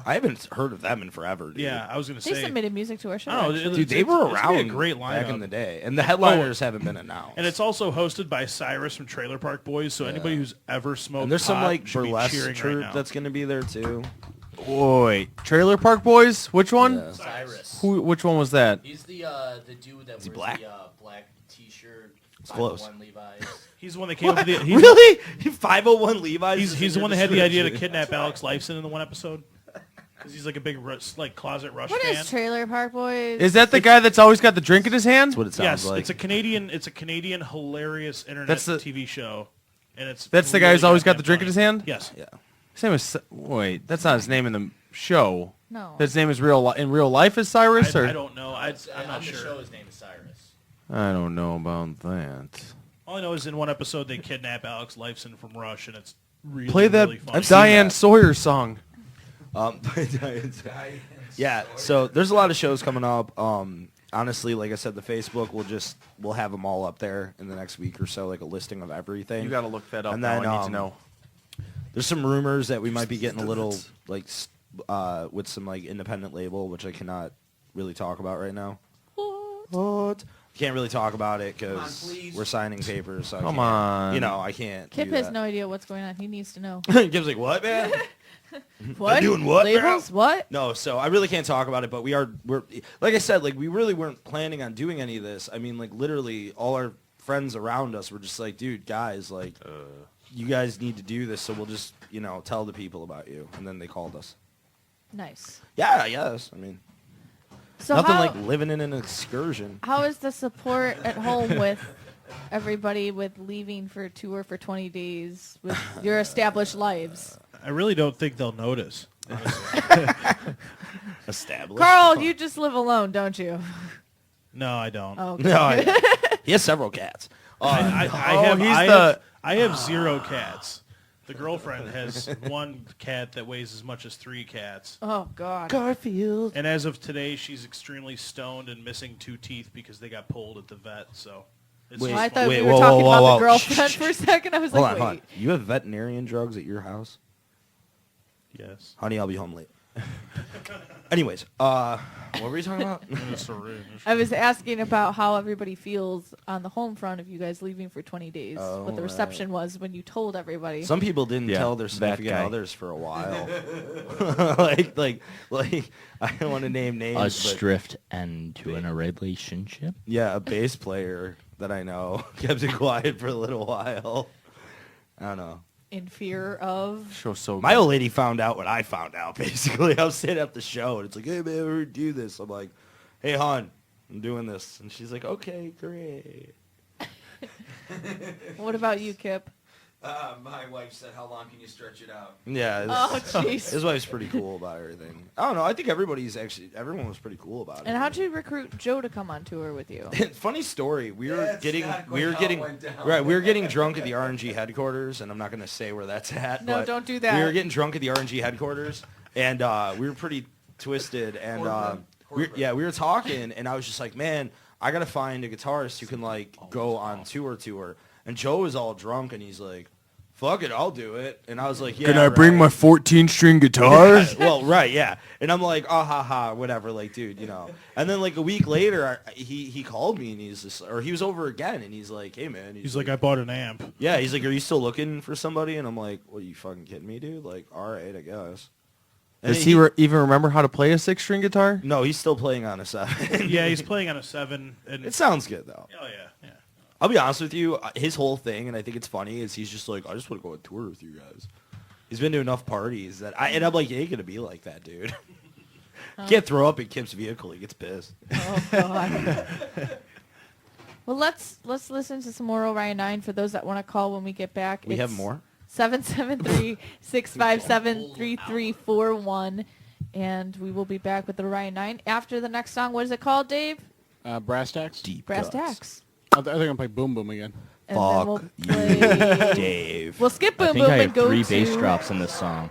I haven't heard of them in forever, dude. Yeah, I was going to They say. submitted music to our show. Oh, actually. Dude, they were it's around a great lineup. back in the day, and the headliners haven't been announced. And it's also hosted by Cyrus from Trailer Park Boys, so anybody who's ever smoked And there's some pot like should be burlesque cheering troupe right now. that's gonna be there too. Wait, Trailer Park Boys? Which one? Yeah. Cyrus. Which one was that? He's the dude that he wears black? the black T-shirt. It's close. 501 Levi's. He's the one that came up with the... Really? 501 Levi's. He's the one that had the idea to kidnap Alex Lifeson in the one episode. Because he's like a big closet Rush What fan. is Trailer Park Boys? Is that the guy that's always got the drink in his hand? That's what it sounds Yes, like. it's a Canadian hilarious internet That's the- TV show. And it's That's the guy who's always got the drink in his hand? Yes. Yeah. His name is... Wait, that's not his name in the show. No. His name is in real life is Cyrus? or I don't know. I'm On not the sure. show, his name is Cyrus. I don't know about that. All I know is in one episode they kidnap Alex Lifeson from Rush, and it's really, Play that really funny. Diane that. Sawyer song. Yeah, so there's a lot of shows coming up. Honestly, like I said, the Facebook we'll have them all up there in the next week or so, like a listing of everything. You got to look that up And now. then, I need to know. There's some rumors that we might be getting a little like with some like independent label, which I cannot really talk about right now. What? Can't really talk about it because we're signing papers. So Come I on. can't, you know, I can't. Kip do has that. no idea what's going on. He needs to know. Kip's like, what, man? What? doing what, Labels? What? No, so I really can't talk about it, but we're like I said, like we really weren't planning on doing any of this. I mean, like literally all our friends around us were just like, dude, guys, like you guys need to do this, so we'll just, you know, tell the people about you. And then they called us. Nice. Yeah, yes. I mean, So nothing how, like living in an excursion. how is the support at home with everybody with leaving for a tour for 20 days with your established lives? I really don't think they'll notice. Established. Carl, you just live alone, don't you? No, I don't. Oh, okay. No, he has several cats. I have 0 cats. The girlfriend has 1 cat that weighs as much as 3 cats. Oh, God. Garfield. And as of today, she's extremely stoned and missing 2 teeth because they got pulled at the vet. So, it's Wait, Well, I just thought fun. wait, we were whoa, talking whoa, about whoa. the girlfriend Shh, for a second. I was Hold like, on, hold wait. on. You have veterinarian drugs at your house? Yes. Honey, I'll be home late. Anyways, what were you talking about? I was asking about how everybody feels on the home front of you guys leaving for 20 days. What the reception was when you told everybody. Some people didn't tell their significant others for a while. like I don't want to name names. A strict end to a relationship. Yeah, a bass player that I know kept it quiet for a little while. I don't know. In fear of. My old lady found out what I found out, basically. I was sitting at the show, and it's like, hey, man, we're going to do this. I'm like, hey, hon, I'm doing this. And she's like, okay, great. What about you, Kip? My wife said, how long can you stretch it out? Yeah. Oh, jeez. His wife's pretty cool about everything. I don't know. I think everyone was pretty cool about it. And how'd you recruit Joe to come on tour with you? Funny story. We were getting drunk at the RNG headquarters, and I'm not going to say where that's at. No, but don't do that. We were getting drunk at the RNG headquarters, and we were pretty twisted, and we were talking, and I was just like, man, I got to find a guitarist who can like go on tour. And Joe was all drunk, and he's like, fuck it, I'll do it. And I was like, yeah, Can I bring my 14-string guitar? Yeah, well, right, yeah. And I'm like, oh, ha, whatever, like, dude, you know. And then, like, a week later, he called me, and he was over again, and he's like, hey, man. He's like, I bought an amp. Yeah, he's like, are you still looking for somebody? And I'm like, what, are you fucking kidding me, dude? Like, all right, I guess. And Does he even remember how to play a 6-string guitar? No, he's still playing on a 7. Yeah, he's playing on a 7. And it sounds good, though. Oh, yeah. I'll be honest with you, his whole thing, and I think it's funny, is he's just like, I just want to go on tour with you guys. He's been to enough parties that and I'm like, you ain't going to be like that, dude. Can't throw up in Kip's vehicle. He gets pissed. Oh, God. Well, let's listen to some more Orion 9 for those that want to call when we get back. We have more? 773-657-3341. And we will be back with the Orion 9 after the next song. What is it called, Dave? Brass Tacks. Brass Tacks. I think I'm going to play Boom Boom again. And then we'll play... Dave. We'll skip Boom I think Boom I and have go 3 to... bass drops in this song.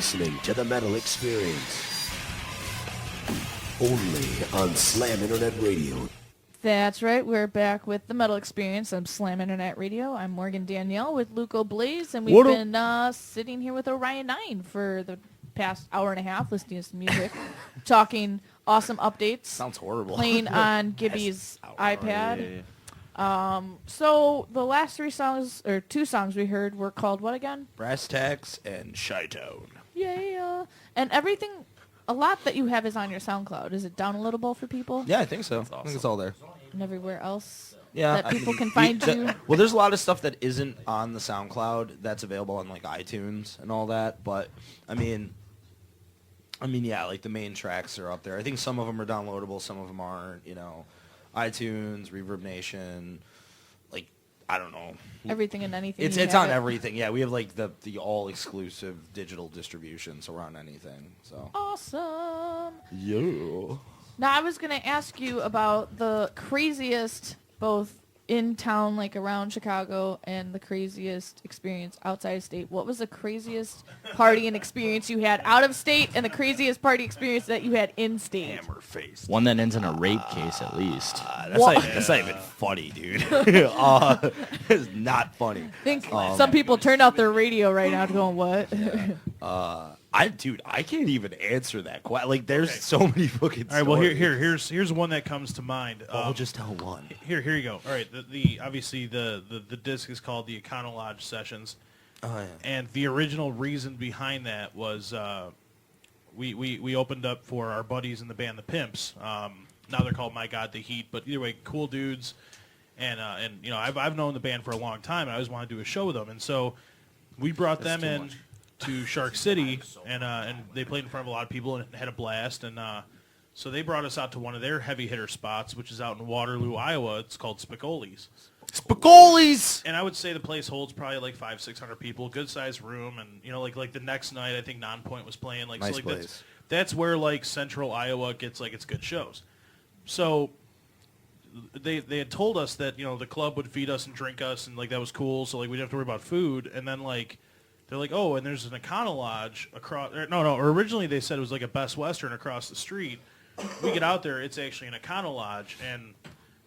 listening to the Metal Experience. Only on Slam Internet Radio. That's right. We're back with the Metal Experience on Slam Internet Radio. I'm Morgan Danielle with Luco Blaze, and we've been sitting here with Orion 9 for the past hour and a half, listening to some music, talking awesome updates. Sounds horrible. Playing on Gibby's iPad. So the last two songs we heard were called what again? Brass Tacks and Chi-Town. Yeah. And everything, a lot that you have is on your SoundCloud. Is it downloadable for people? Yeah, I think so. I think it's all there. And everywhere else Yeah, that people can find you? Well, there's a lot of stuff that isn't on the SoundCloud that's available on like iTunes and all that. But I mean, yeah, like the main tracks are up there. I think some of them are downloadable, some of them aren't. You know, iTunes, Reverb Nation, like I don't know. Everything and anything. It's on everything. Yeah, we have like the all exclusive digital distribution, so we're on anything. So awesome. Yeah. Now, I was going to ask you about the craziest, both in town, like around Chicago, and the craziest experience outside of state. What was the craziest party and experience you had out of state, and the craziest party experience that you had in state? Hammer face. One that ends in a rape case, at least. That's not even funny, dude. It's not funny. I think some people turned out their radio right now going, what? I can't even answer that. Like, there's so many fucking All right, stories. well, here's one that comes to mind. I'll just tell one. Here you go. All right, obviously the disc is called the Econo Lodge Sessions. Oh, yeah. And the original reason behind that was we opened up for our buddies in the band The Pimps. Now they're called My God the Heat, but either way, cool dudes. And you know, I've known the band for a long time, and I always wanted to do a show with them. And so we brought them in to Shark City, and they played in front of a lot of people and had a blast. And so they brought us out to one of their heavy hitter spots, which is out in Waterloo, Iowa. It's called Spicoli's. Spicoli's! And I would say the place holds probably like 500-600 people, good sized room. And you know, like the next night, I think Nonpoint was playing. Like, nice so like place. That's where like Central Iowa gets like its good shows. So they had told us that, you know, the club would feed us and drink us, and like that was cool. So like we didn't have to worry about food. And then like they're like, oh, and there's an Econo Lodge across. No. Originally they said it was like a Best Western across the street. We get out there, it's actually an Econo Lodge. And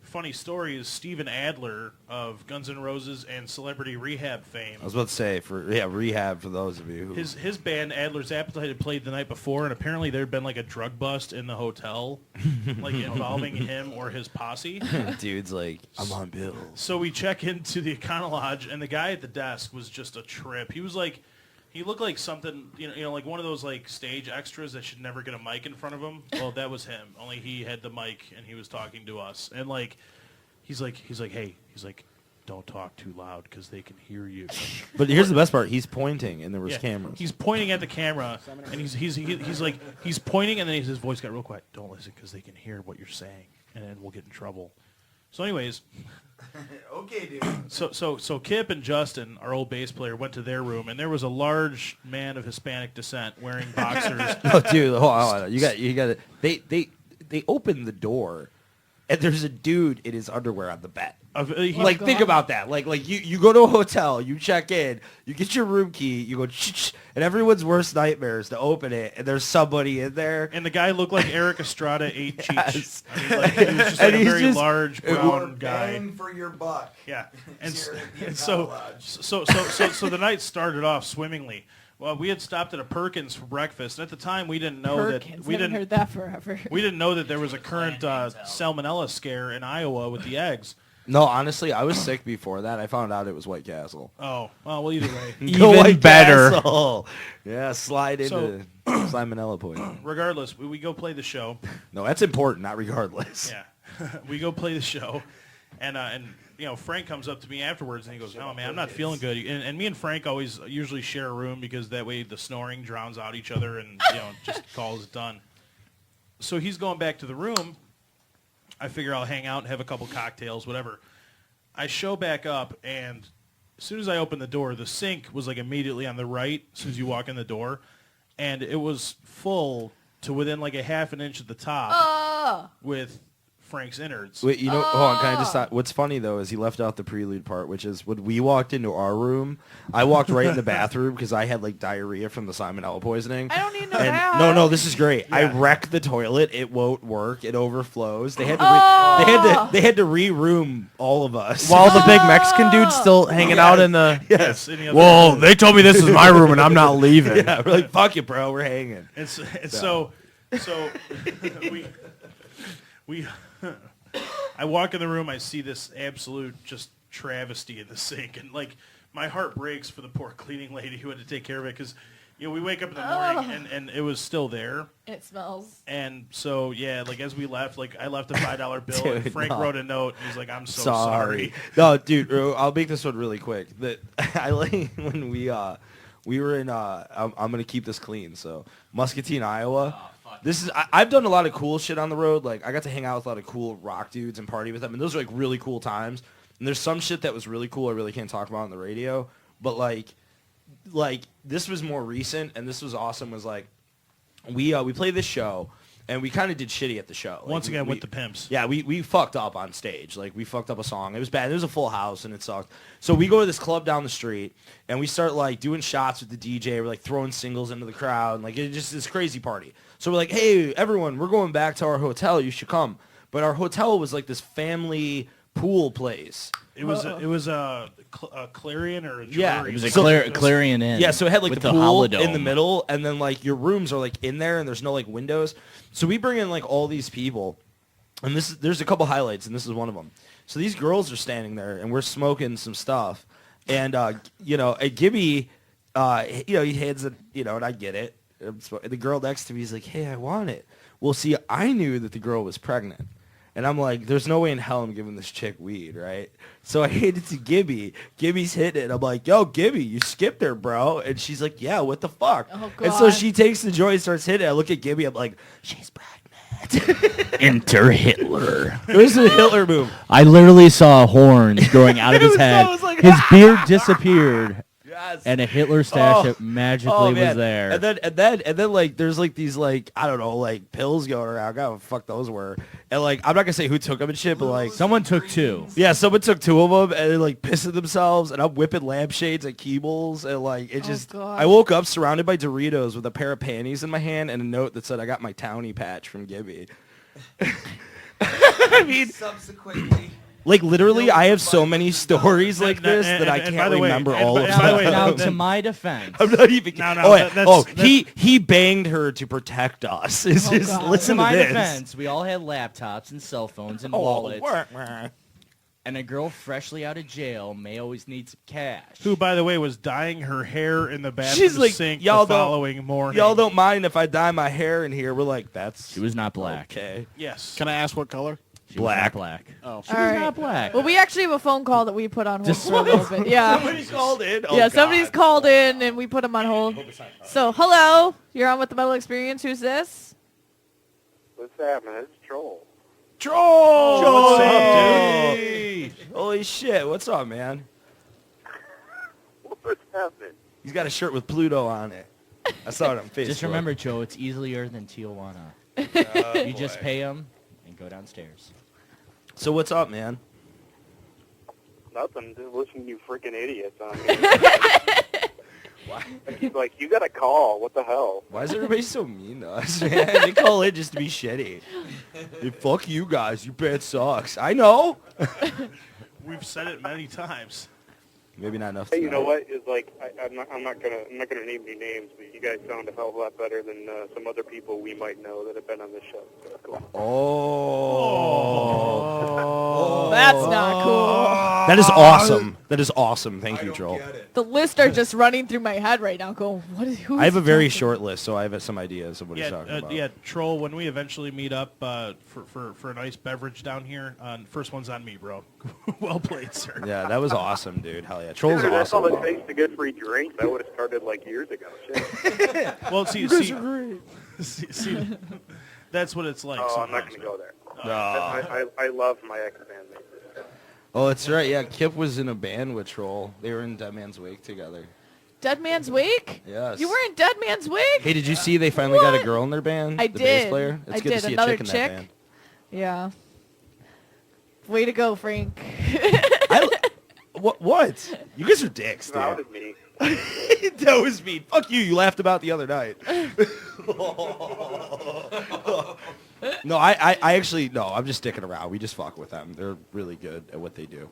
funny story is Steven Adler of Guns N' Roses and Celebrity Rehab fame. I was about to say, Rehab for those of you who... His band, Adler's Appetite, had played the night before, and apparently there had been like a drug bust in the hotel, like involving him or his posse. Dude's like, I'm on bills. So we check into the Econo Lodge, and the guy at the desk was just a trip. He was like... He looked like something, you know, like one of those like stage extras that should never get a mic in front of him. Well, that was him. Only he had the mic and he was talking to us. And like, he's like, hey, don't talk too loud because they can hear you. But here's the best part: he's pointing, and there was cameras. He's pointing at the camera, and he's pointing, and then his voice got real quiet. Don't listen because they can hear what you're saying, and then we'll get in trouble. So, anyways. Okay, dude. So Kip and Justin, our old bass player, went to their room, and there was a large man of Hispanic descent wearing boxers. Oh, dude, hold on. You got it. They opened the door, and there's a dude in his underwear on the bed. Think about that. Like you go to a hotel, you check in, you get your room key, you go, and everyone's worst nightmare is to open it, and there's somebody in there. And the guy looked like Eric Estrada ate Cheech. I mean, like, he was just like a very large brown guy. Bang for your buck. Yeah, and so the night started off swimmingly. Well, we had stopped at a Perkins for breakfast, and at the time we didn't know Perkins. We didn't heard that forever. We didn't know that there was a current salmonella scare in Iowa with the eggs. No, honestly, I was sick before that. I found out it was White Castle. Oh, well, either way. Even better. Castle. Yeah, slide into salmonella poison. Regardless, we go play the show. No, that's important, not regardless. Yeah. We go play the show, and you know, Frank comes up to me afterwards, and he goes, "No, man, I'm not feeling good." And me and Frank always usually share a room because that way the snoring drowns out each other, and you know, just calls it done. So he's going back to the room. I figure I'll hang out and have a couple cocktails, whatever. I show back up, and as soon as I open the door, the sink was like immediately on the right as soon as you walk in the door, and it was full to within like a half an inch at the top with Frank's innards. Wait, hold on, can I just stop? What's funny, though, is he left out the prelude part, which is when we walked into our room, I walked right in the bathroom because I had, like, diarrhea from the salmonella poisoning. I don't need no and bath. No, this is great. Yeah. I wrecked the toilet. It won't work. It overflows. They had to they had to re-room all of us. While the big Mexican dude's still hanging out in the... Yes. Any other- Whoa, they told me this is my room and I'm not leaving. Yeah, we're like, fuck it, bro. We're hanging. And so we I walk in the room, I see this absolute just travesty in the sink, and like my heart breaks for the poor cleaning lady who had to take care of it, because we wake up in the morning and it was still there. It smells. And so like as we left, like I left a $5 bill, Dude, and Frank no. wrote a note, and he's like, "I'm so sorry." No, dude, I'll make this one really quick. That I like when we were in. I'm gonna keep this clean. So Muscatine, Iowa. This is I've done a lot of cool shit on the road. Like I got to hang out with a lot of cool rock dudes and party with them, and those are like really cool times. And there's some shit that was really cool I really can't talk about on the radio, but like this was more recent, and this was awesome. Was like we played this show, and we kind of did shitty at the show. Like, Once again with the pimps. Yeah, we fucked up on stage. Like we fucked up a song. It was bad. It was a full house, and it sucked. So we go to this club down the street, and we start like doing shots with the DJ. We're like throwing singles into the crowd, and like it's just this crazy party. So we're like, hey, everyone, we're going back to our hotel. You should come. But our hotel was like this family pool place. It was a Clarion or a Drury. Yeah, It was a Clarion Inn. Yeah, so it had like with the pool holodome in the middle, and then like your rooms are like in there, and there's no like windows. So we bring in like all these people, and there's a couple highlights, and this is one of them. So these girls are standing there, and we're smoking some stuff, and and Gibby, he hands it, and I get it. The girl next to me is like, hey, I want it. Well, see, I knew that the girl was pregnant. And I'm like, there's no way in hell I'm giving this chick weed, right? So I hand it to Gibby. Gibby's hitting it. And I'm like, yo, Gibby, you skipped her, bro. And she's like, yeah, what the fuck? Oh, and so God. she takes the joint and starts hitting it. I look at Gibby. I'm like, she's pregnant. Enter Hitler. It was a Hitler move. I literally saw horns growing out of his head. I was like, His beard disappeared. Yes. And a Hitler stash that magically was there. And then like there's like these like I don't know like pills going around. I don't know what the fuck those were. And like I'm not gonna say who took them and shit, but like Someone took 2. yeah, someone took 2 of them and they're like pissing themselves. And I'm whipping lampshades at Keebles and like it just. God. I woke up surrounded by Doritos with a pair of panties in my hand and a note that said I got my Townie patch from Gibby. I mean, Subsequently. like literally, I have so many stories like this that I and by can't the way- remember and all by- of and by the way, them. Now, then- to my defense, I'm not even. No, oh, yeah. that's- he banged her to protect us. It's just God. listen to to my this. defense, we all had laptops and cell phones and Oh, wallets. wah. And a girl freshly out of jail may always need some cash. Who, by the way, was dyeing her hair in the bathroom She's like, sink y'all the don't- following morning. Y'all don't mind if I dye my hair in here? We're like, that's She was not black. okay. Yes. Can I ask what color? She Black. was not black. Oh. She All was right. not black. Well, we actually have a phone call that we put on hold Just for a little bit. Yeah. Somebody called in. Oh, Yeah, somebody's God. called in and we put them on hold. So, hello, you're on with the Metal Experience. Who's this? What's happening? It's Troll. Troll. what's up, Hey. Holy shit! What's up, man? What's happening? He's got a shirt with Pluto on it. I saw it on Facebook. Just remember, Joe, it's easier than Tijuana. You just pay them and go downstairs. So what's up, man? Nothing. Just listening to you freaking idiots on here. Like, you got a call. What the hell? Why is everybody so mean to us, man? They call in just to be shitty. Hey, fuck you guys. Your band sucks. I know. We've said it many times. Maybe not enough. Hey, you know tonight. what? It's like I'm not gonna name any names, but you guys sound a hell of a lot better than some other people we might know that have been on this show. So that's cool. Oh. That's not cool. That is awesome. That is awesome. Thank you, Troll. The lists are just running through my head right now. Going, what is? Who I have is a very talking? short list, so I have some ideas of what he's talking about. Yeah, Troll, when we eventually meet up for a nice beverage down here, first one's on me, bro. Well played, sir. Yeah, that was awesome, dude. Hell yeah. Troll's Dude, that's all awesome. it takes to get free drinks. I would have started like years ago. Shit. Well, see, that's what it's like. Oh, I'm not sometimes. gonna go there. Oh. I love my ex-bandmates. Oh, that's right. Yeah, Kip was in a band with Troll. They were in Dead Man's Wake together. Dead Man's Wake? Yes. You were in Dead Man's Wake? Hey, did you see they finally got a What? girl in their band? I the did. bass player? It's I good did. to see Another a chick in chick? that band. Yeah. Way to go, Frank. What? You guys are dicks, dude. That was me. That was me. Fuck you. You laughed about the other night. No, I actually, no, I'm just sticking around. We just fuck with them. They're really good at what they do.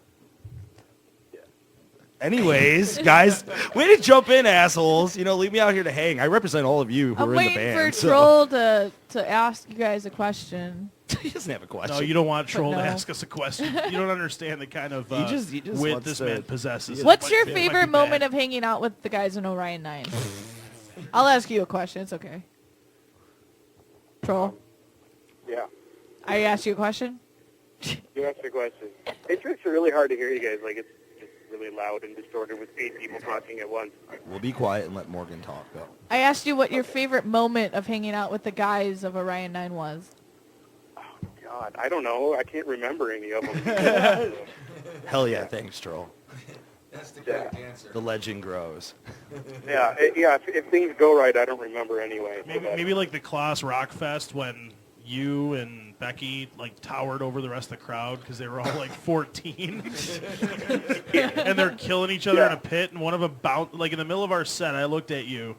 Anyways, guys, way to jump in, assholes. You know, leave me out here to hang. I represent all of you who I'm are in the waiting band. for Troll to ask you guys a question. He doesn't have a question. No, you don't want Troll no. to ask us a question. You don't understand the kind of He just wit wants this to- man possesses. What's It your might- it might favorite be moment bad. of hanging out with the guys in Orion 9? I'll ask you a question. It's okay. Troll, Yeah. I asked you a question. You asked the question. It's just really hard to hear you guys. Like, it's just really loud and distorted with 8 people talking at once. We'll be quiet and let Morgan talk, though. I asked you what your favorite moment of hanging out with the guys of Orion 9 was. God, I don't know. I can't remember any of them. Hell yeah, thanks, Troll. That's the correct answer. The legend grows. Yeah, if things go right, I don't remember anyway. so Maybe like the Klaus Rock Fest when you and Becky like towered over the rest of the crowd because they were all like 14 and they're killing each other in a pit, and one of them bounced like in the middle of our set. I looked at you,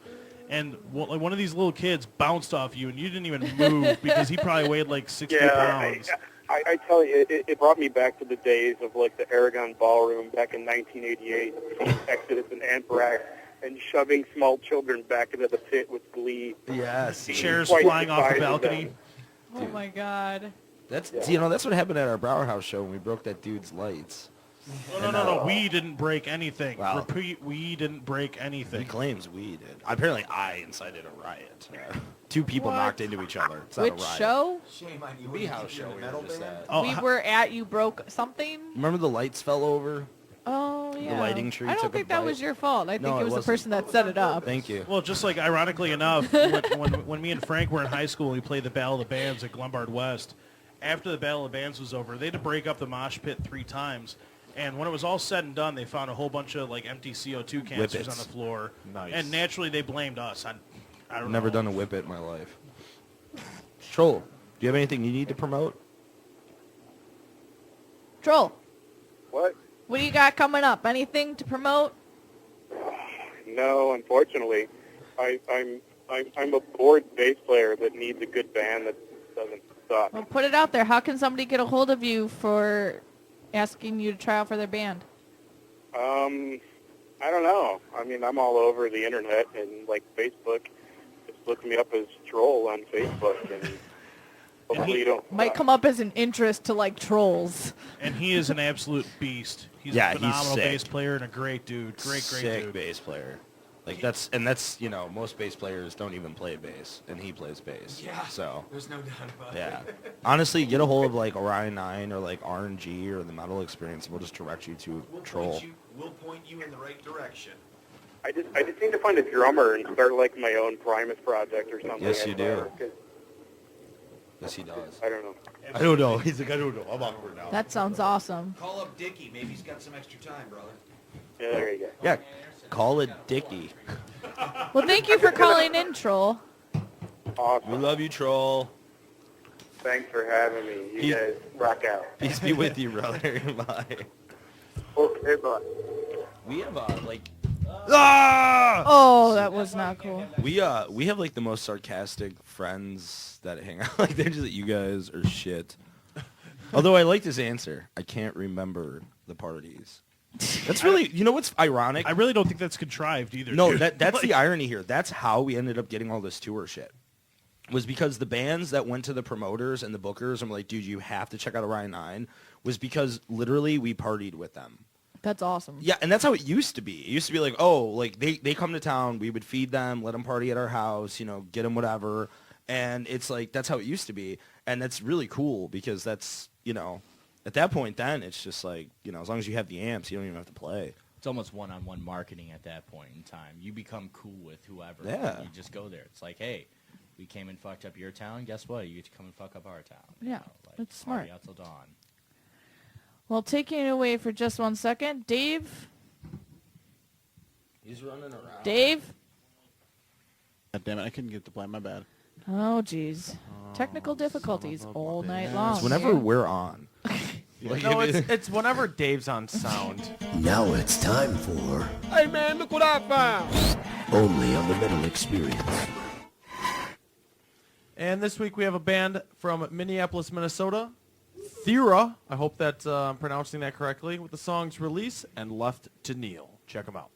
and one of these little kids bounced off you, and you didn't even move because he probably weighed like 60 pounds. I tell you, it brought me back to the days of like the Aragon Ballroom back in 1988, Exodus and Anthrax, and shoving small children back into the pit with glee. Yes. Chairs Twice flying the off the size of balcony. them. Oh my God. That's that's what happened at our Brower House show when we broke that dude's lights. No. We didn't break anything. Wow. Repeat, we didn't break He anything. claims we did. Apparently, I incited a riot. 2 people What? knocked into each other. It's not Which a riot. show? Shame on you. Bee House You're show in we the metal were just band? at. Oh, We were at You Broke Something? Remember the lights fell over? Oh, yeah. lighting tree I don't took a think that bite. was your fault. I think No, it it was the wasn't. person that set it up. Thank you. Well, just like ironically enough, when me and Frank were in high school, we played the Battle of the Bands at Glenbard West. After the Battle of the Bands was over, they had to break up the mosh pit 3 times. And when it was all said and done, they found a whole bunch of like empty CO2 canisters Whippets. on the floor. Nice. And naturally, they blamed us. I don't I've never know. done a whip it in my life. Troll, do you have anything you need to promote? Troll, What? what do you got coming up? Anything to promote? No, unfortunately, I'm a bored bass player that needs a good band that doesn't suck. Well, put it out there. How can somebody get a hold of you for asking you to try out for their band? I don't know. I mean, I'm all over the internet and like Facebook. Just look me up as Troll on Facebook, and hopefully you don't. Might come up as an interest to like trolls. And he is an absolute beast. He's Yeah, a he's phenomenal sick. bass player and a great dude. Great Sick dude. bass player. Like that's most bass players don't even play bass, and he plays bass. Yeah. So There's no doubt about yeah. it. Honestly, get a hold of like Orion 9 or like RNG or the Metal Experience, and we'll just direct you to Troll. We'll point you in the right direction. I just need to find a drummer and start like my own Primus project or something. Yes, you do. 'Cause Yes, he does. I don't know. I don't know. He's like, I don't know. I'm awkward now. That sounds awesome. Call up Dickie. Maybe he's got some extra time, brother. Yeah, there you go. Yeah. Call it Dickie. Well, thank you for calling in, Troll. Awesome. We love you, Troll. Thanks for having me. You He- guys rock out. Peace be with you, brother. Bye. Okay, bye. We have like Oh, that was not cool. we have like the most sarcastic friends that hang out. Like they're just you guys are shit. Although I like this answer. I can't remember the parties. That's really what's ironic? I really don't think that's contrived either. No, dude. that's Like, the irony here. That's how we ended up getting all this tour shit. Was because the bands that went to the promoters and the bookers and were like, dude, you have to check out Orion 9, was because literally we partied with them. That's awesome. Yeah, and that's how it used to be. It used to be like, oh, like they come to town, we would feed them, let them party at our house, get them whatever. And it's like, that's how it used to be. And that's really cool because that's, at that point then, it's just like, as long as you have the amps, you don't even have to play. It's almost one-on-one marketing at that point in time. You become cool with whoever. Yeah. You just go there. It's like, hey, we came and fucked up your town. Guess what? You get to come and fuck up our town. Yeah, that's smart. Party out till dawn. Well, taking it away for just 1 second, Dave. He's running around. Dave. God damn it, I couldn't get the play. My bad. Oh, jeez. Technical difficulties all night long. It's whenever here. we're on. Like, No, if it's whenever Dave's on sound. Now it's time for Hey man, look what I found! Only on the Metal Experience. And this week we have a band from Minneapolis, Minnesota, Thera. I hope that I'm pronouncing that correctly. With the songs "Release" and "Left to Kneel." Check them out.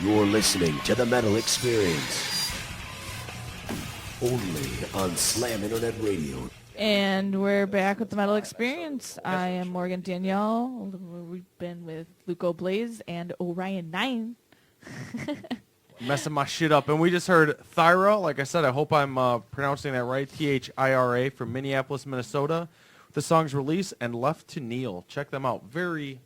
You're listening to the Metal Experience. Only on Slam Internet Radio. And we're back with the Metal Experience. I am Morgan Danielle. We've been with Luco Blaze and Orion 9. Messing my shit up. And we just heard Thyra. Like I said, I hope I'm pronouncing that right. Thira from Minneapolis, Minnesota. The song's release and Left to Kneel. Check them out. Very,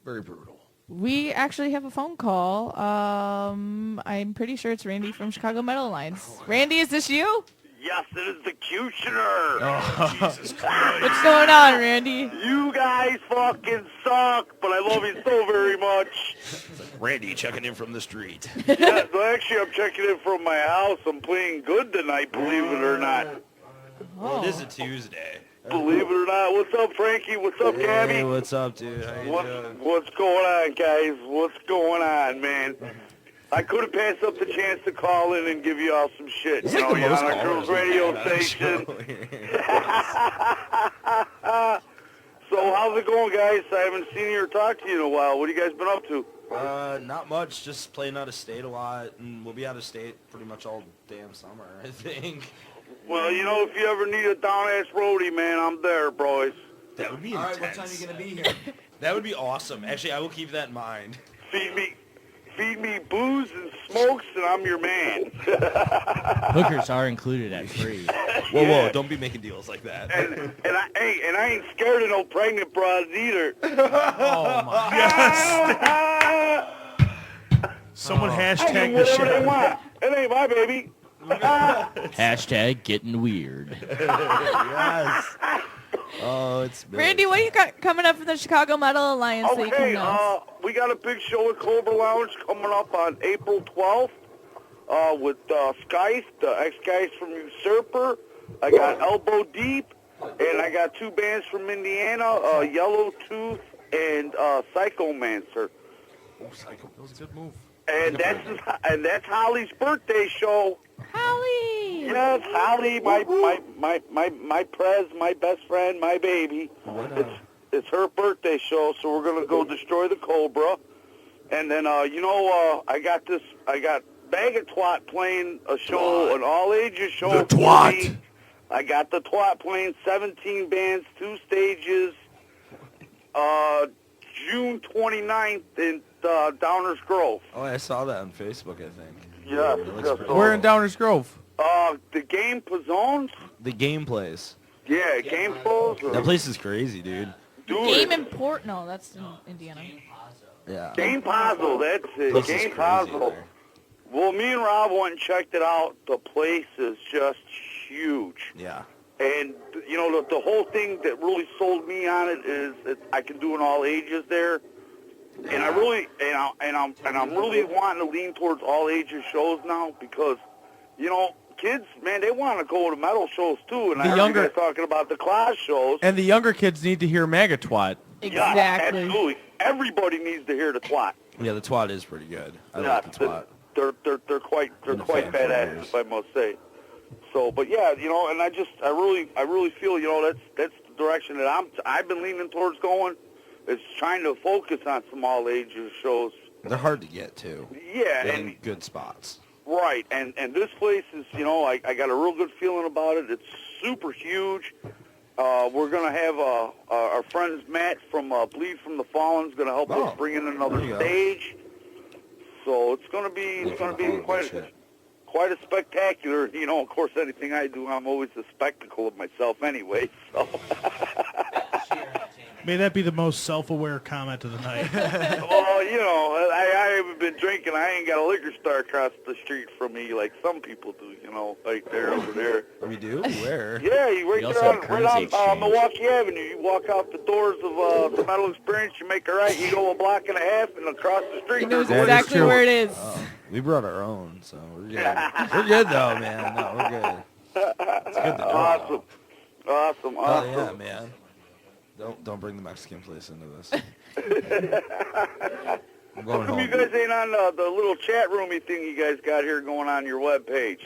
very brutal. We actually have a phone call. I'm pretty sure it's Randy from Chicago Metal Alliance. Randy, is this you? Yes, it is the Cutioner. Oh, Jesus Christ. What's going on, Randy? You guys fucking suck, but I love you so very much. Randy checking in from the street. Yeah, well, actually, I'm checking in from my house. I'm playing good tonight, believe it or not. Well, it is a Tuesday. Believe it or not. What's up, Frankie? What's up, Gabby? Hey, what's up, dude? How you doing? What's going on, guys? What's going on, man? I couldn't pass up the chance to call in and give you all some shit. It's You like know, the you're most on our callers girls' radio we've had on the station. show. So how's it going, guys? I haven't seen you or talked to you in a while. What have you guys been up to? Not much. Just playing out of state a lot, and we'll be out of state pretty much all damn summer, I think. Well, you know, if you ever need a down-ass roadie, man, I'm there, boys. That would be All intense. right, what time are you going to be here? That would be awesome. Actually, I will keep that in mind. Feed me booze and smokes, and I'm your man. Hookers are included at free. Whoa, don't be making deals like that. and I ain't scared of no pregnant broads either. Oh, my God. Someone I hashtag do the whatever shit. they want. It ain't my baby. Hashtag getting weird. Yes. Oh, it's Randy, what do you got coming up from the Chicago Metal Alliance that you can Okay, announce? we got a big show at Cobra Lounge coming up on April 12th with Skice, the ex-guys from Usurper. I got Elbow Deep, and I got two bands from Indiana, Yellow Tooth and Psychomancer. Oh, Psycho. That was a good move. And that's Holly's birthday show. Holly! Yes, Holly, my prez, my best friend, my baby. It's her birthday show, so we're gonna go destroy the Cobra. And then I got Bag of Twat playing a show, an all ages show. The Twat. Me. I got the Twat playing 17 bands, 2 stages. June 29th in Downers Grove. Oh, I saw that on Facebook, I think. Yes. We're in Downers Grove. The Game Pizzones? The game place. Yeah, Game Pose. That place is crazy, dude. Game in Port? No, that's in Indiana. Yeah. Game Puzzle, that's it. Place is Game crazy Puzzle. there. Well, me and Rob went and checked it out. The place is just huge. Yeah. And, you know, the whole thing that really sold me on it is that I can do an all ages there. And I really, and I'm really wanting to lean towards all ages shows now because, you know, kids, man, they want to go to metal shows too. And I heard you guys talking about the class shows. And the younger kids need to hear Megatwat. Exactly. Yeah, absolutely. Everybody needs to hear the Twat. Yeah, the Twat is pretty good. I Yeah, like the Twat. They're quite Been a fan for badass, years. if I must say. So, but yeah, you know, and I really feel, you know, that's the direction that I've been leaning towards going. Is trying to focus on some all ages shows. They're hard to get to. Yeah, They're and in good spots. right, and this place is, you know, I got a real good feeling about it. It's super huge. We're gonna have our friends Matt from Bleed from the Fallen is gonna help us bring in another There you go. stage. So it's gonna be quite a spectacular. You know, of course, anything I do, I'm always a spectacle of myself anyway. So. May that be the most self-aware comment of the night. Well, you know, I haven't been drinking. I ain't got a liquor store across the street from me like some people do, you know, right there over there. We do? Where? Yeah, you right We also there have on, currency Milwaukee Avenue. You walk out the doors of the Metal Experience, you make a right, you go a block and a half, and across the street. He knows there's That is exactly true. where it is. We brought our own, so we're good. We're good, though, man. No, we're good. It's good to know. Awesome. Oh, yeah, man. Don't bring the Mexican place into this. I'm going How come you home. guys ain't on the little chat roomy thing you guys got here going on your webpage?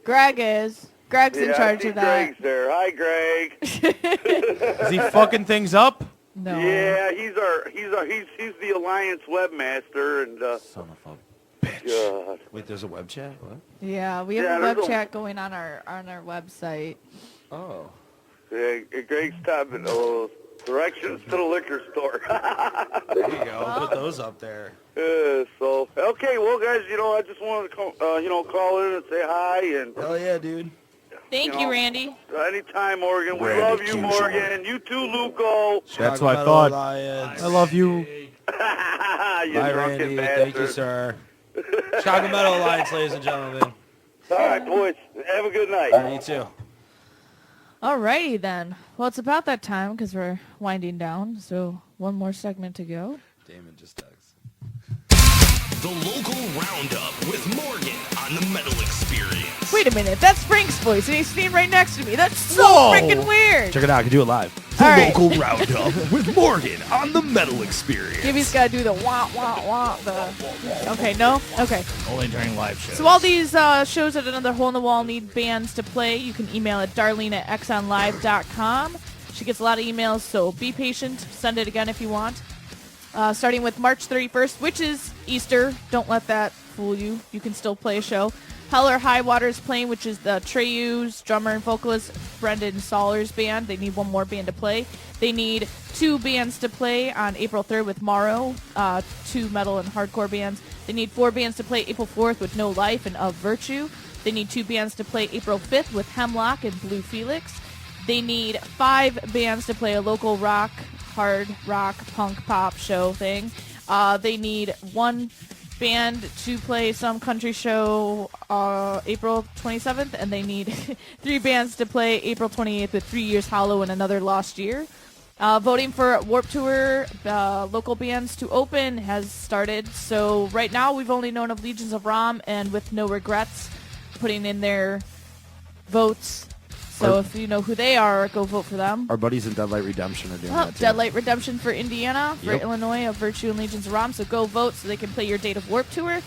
Greg is. Greg's in I charge see of that. Greg's there. Hi, Greg. Is he fucking things up? No. Yeah, he's the Alliance webmaster, and Son of bitch. God. Wait, there's a web chat? What? Yeah, we have Yeah, a web there's a- chat going on our website. Oh. Yeah, Greg's stopping. Oh, directions to the liquor store. There you go. Put those up there. So okay, well, guys, I just wanted to call in and say hi and. Hell yeah, dude. Thank you, Randy. Anytime, Morgan. We Randy love you, Q. Morgan. You too, Luco. That's Chicago what I Metal thought. Alliance. I love you. You Bye, drunken Randy. bastard. Thank you, sir. Chicago Metal Alliance, ladies and gentlemen. All right, boys. Have a good night. You too. Alrighty then. Well, it's about that time because we're winding down. So one more segment to go. Damon just texted. The local roundup with Morgan on the Metal Experience. Wait a minute, that's Frank's voice, and he's standing right next to me. That's so Whoa. freaking weird. Check it out. I can do it live. All right. Local roundup with Morgan on the Metal Experience. Gibby's got to do the wah, wah, wah. Okay, no? Okay. Only during live shows. So all these shows at Another Hole in the Wall need bands to play. You can email at darlene@exonlive.com. She gets a lot of emails, so be patient. Send it again if you want. Starting with March 31st, which is Easter. Don't let that fool you. You can still play a show. Hell or High Water is playing, which is the Treyu's drummer and vocalist Brendan Soller's band. They need one more band to play. They need 2 bands to play on April 3rd with Morrow, 2 metal and hardcore bands. They need 4 bands to play April 4th with No Life and Of Virtue. They need 2 bands to play April 5th with Hemlock and Blue Felix. They need 5 bands to play a local rock, hard rock, punk, pop show thing. They need 1 band to play some country show April 27th, and they need 3 bands to play April 28th with 3 Years Hollow and Another Lost Year. Voting for Warped Tour local bands to open has started. So right now we've only known of Legions of Rom and With No Regrets putting in their votes. So if you know who they are, go vote for them. Our buddies in Deadlight Redemption are doing that too. Deadlight Redemption for Indiana, for Yep. Illinois, of Virtue and Legions of Rom. So go vote so they can play your date of Warped Tour.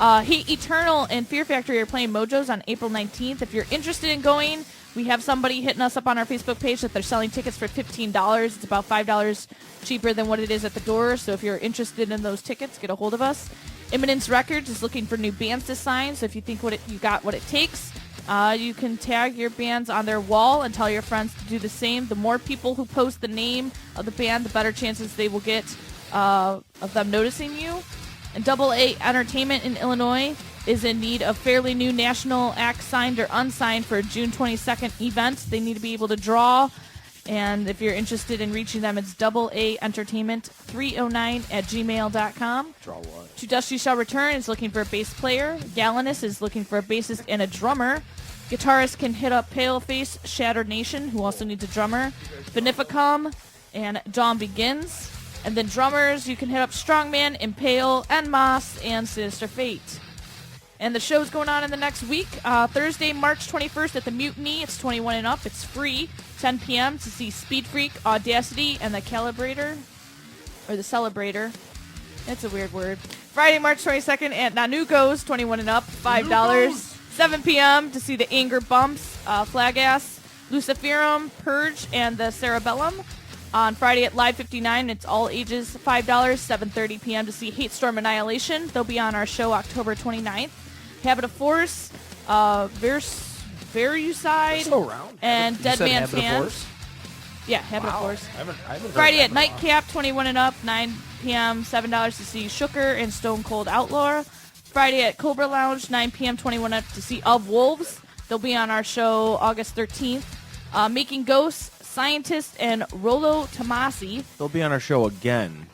Hate Eternal and Fear Factory are playing Mojos on April 19th. If you're interested in going, we have somebody hitting us up on our Facebook page that they're selling tickets for $15. It's about $5 cheaper than what it is at the door. So if you're interested in those tickets, get a hold of us. Imminence Records is looking for new bands to sign. So if you think you got what it takes, you can tag your bands on their wall and tell your friends to do the same. The more people who post the name of the band, the better chances they will get of them noticing you. And Double A Entertainment in Illinois is in need of fairly new national acts signed or unsigned for a June 22nd event. They need to be able to draw. And if you're interested in reaching them, it's Double A Entertainment 309@gmail.com. Draw what? To Dusty Shall Return is looking for a bass player. Galenus is looking for a bassist and a drummer. Guitarist can hit up Paleface Shattered Nation, who also needs a drummer. Beneficum and Dawn Begins. And then drummers, you can hit up Strongman, Impale, Enmas, and Sinister Fate. And the show's going on in the next week. Thursday, March 21st at the Mutiny. It's 21 and up. It's free. 10 p.m. to see Speed Freak, Audacity, and the Calibrator. Or the Celebrator. It's a weird word. Friday, March 22nd at Nanuko's, 21 and up. $5. 7 p.m. to see the Anger Bumps, Flagass, Luciferum, Purge, and the Cerebellum. On Friday at Live 59, it's all ages, $5. 7:30 p.m. to see Hate Storm Annihilation. They'll be on our show October 29th. Habit of Force, Verucide, and Dead Man's Hand. Yeah, Habit of Force. I haven't Friday heard at that in a Nightcap, 21 and up, 9 p.m., $7 to see Shooker and Stone Cold Outlaw. Friday at Cobra Lounge, 9 p.m., 21 up to see Of Wolves. They'll be on our show August 13th. Making Ghosts, Scientist, and Rolo Tomasi. They'll be on our show again.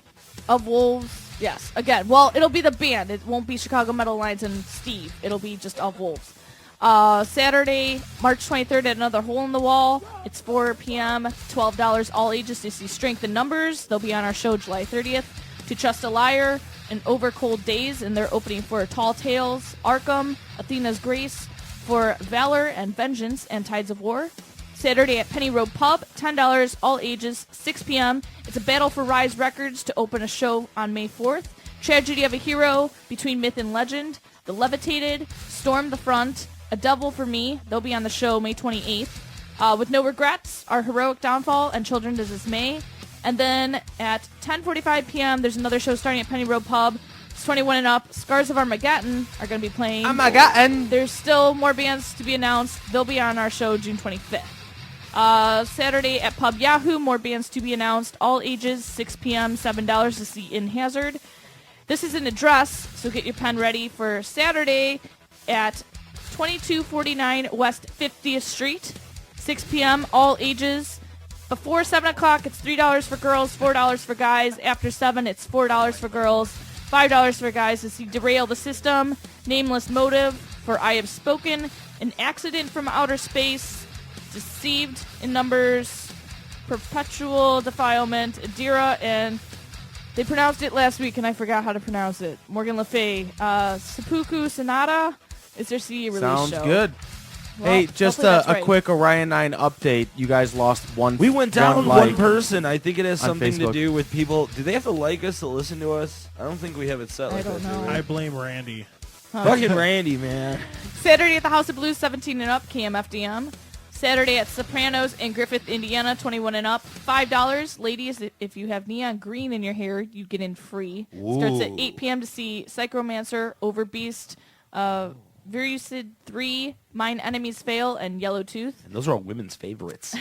Of Wolves, yes, again. Well, it'll be the band. It won't be Chicago Metal Alliance and Steve. It'll be just Of Wolves. Saturday, March 23rd at Another Hole in the Wall. It's 4 p.m., $12 all ages to see Strength in Numbers. They'll be on our show July 30th. To Trust a Liar and Over Cold Days, and they're opening for Tall Tales, Arkham, Athena's Grace, for Valor and Vengeance, and Tides of War. Saturday at Penny Road Pub, $10 all ages, 6 p.m. It's a battle for Rise Records to open a show on May 4th. Tragedy of a Hero, Between Myth and Legend, The Levitated, Storm the Front, A Devil for Me. They'll be on the show May 28th. With No Regrets, Our Heroic Downfall, and Children of Dismay. And then at 10:45 p.m., there's another show starting at Penny Road Pub. Ages 21 and Up, Scars of Armageddon are going to be playing. Armageddon. There's still more bands to be announced. They'll be on our show June 25th. Saturday at Pub Yahoo, more bands to be announced. All ages, 6 p.m., $7 to see In Hazard. This is an address, so get your pen ready for Saturday at 2249 West 50th Street, 6 p.m., all ages. Before 7 o'clock, it's $3 for girls, $4 for guys. After 7, it's $4 for girls, $5 for guys to see Derail the System, Nameless Motive for I Have Spoken, An Accident from Outer Space, Deceived in Numbers, Perpetual Defilement, Adira, and they pronounced it last week, and I forgot how to pronounce it. Morgan Le Fay. Seppuku Sonata is their CD release Sounds show. good. Well, Hey, just hopefully that's a right. quick Orion 9 update. You guys lost one. We went down like one person. I think it has on something to Facebook. do with people. Do they have to like us to listen to us? I don't think we have it set I like don't that. know. do we? I blame Randy. Fucking Randy, man. Saturday at the House of Blues, 17 and up, KMFDM. Saturday at Sopranos in Griffith, Indiana, 21 and up, $5. Ladies, if you have neon green in your hair, you get in free. Starts at 8 p.m. to see Psychromancer, Overbeast, Virucid 3, Mine Enemies Fail, and Yellow Tooth. And those are all women's favorites.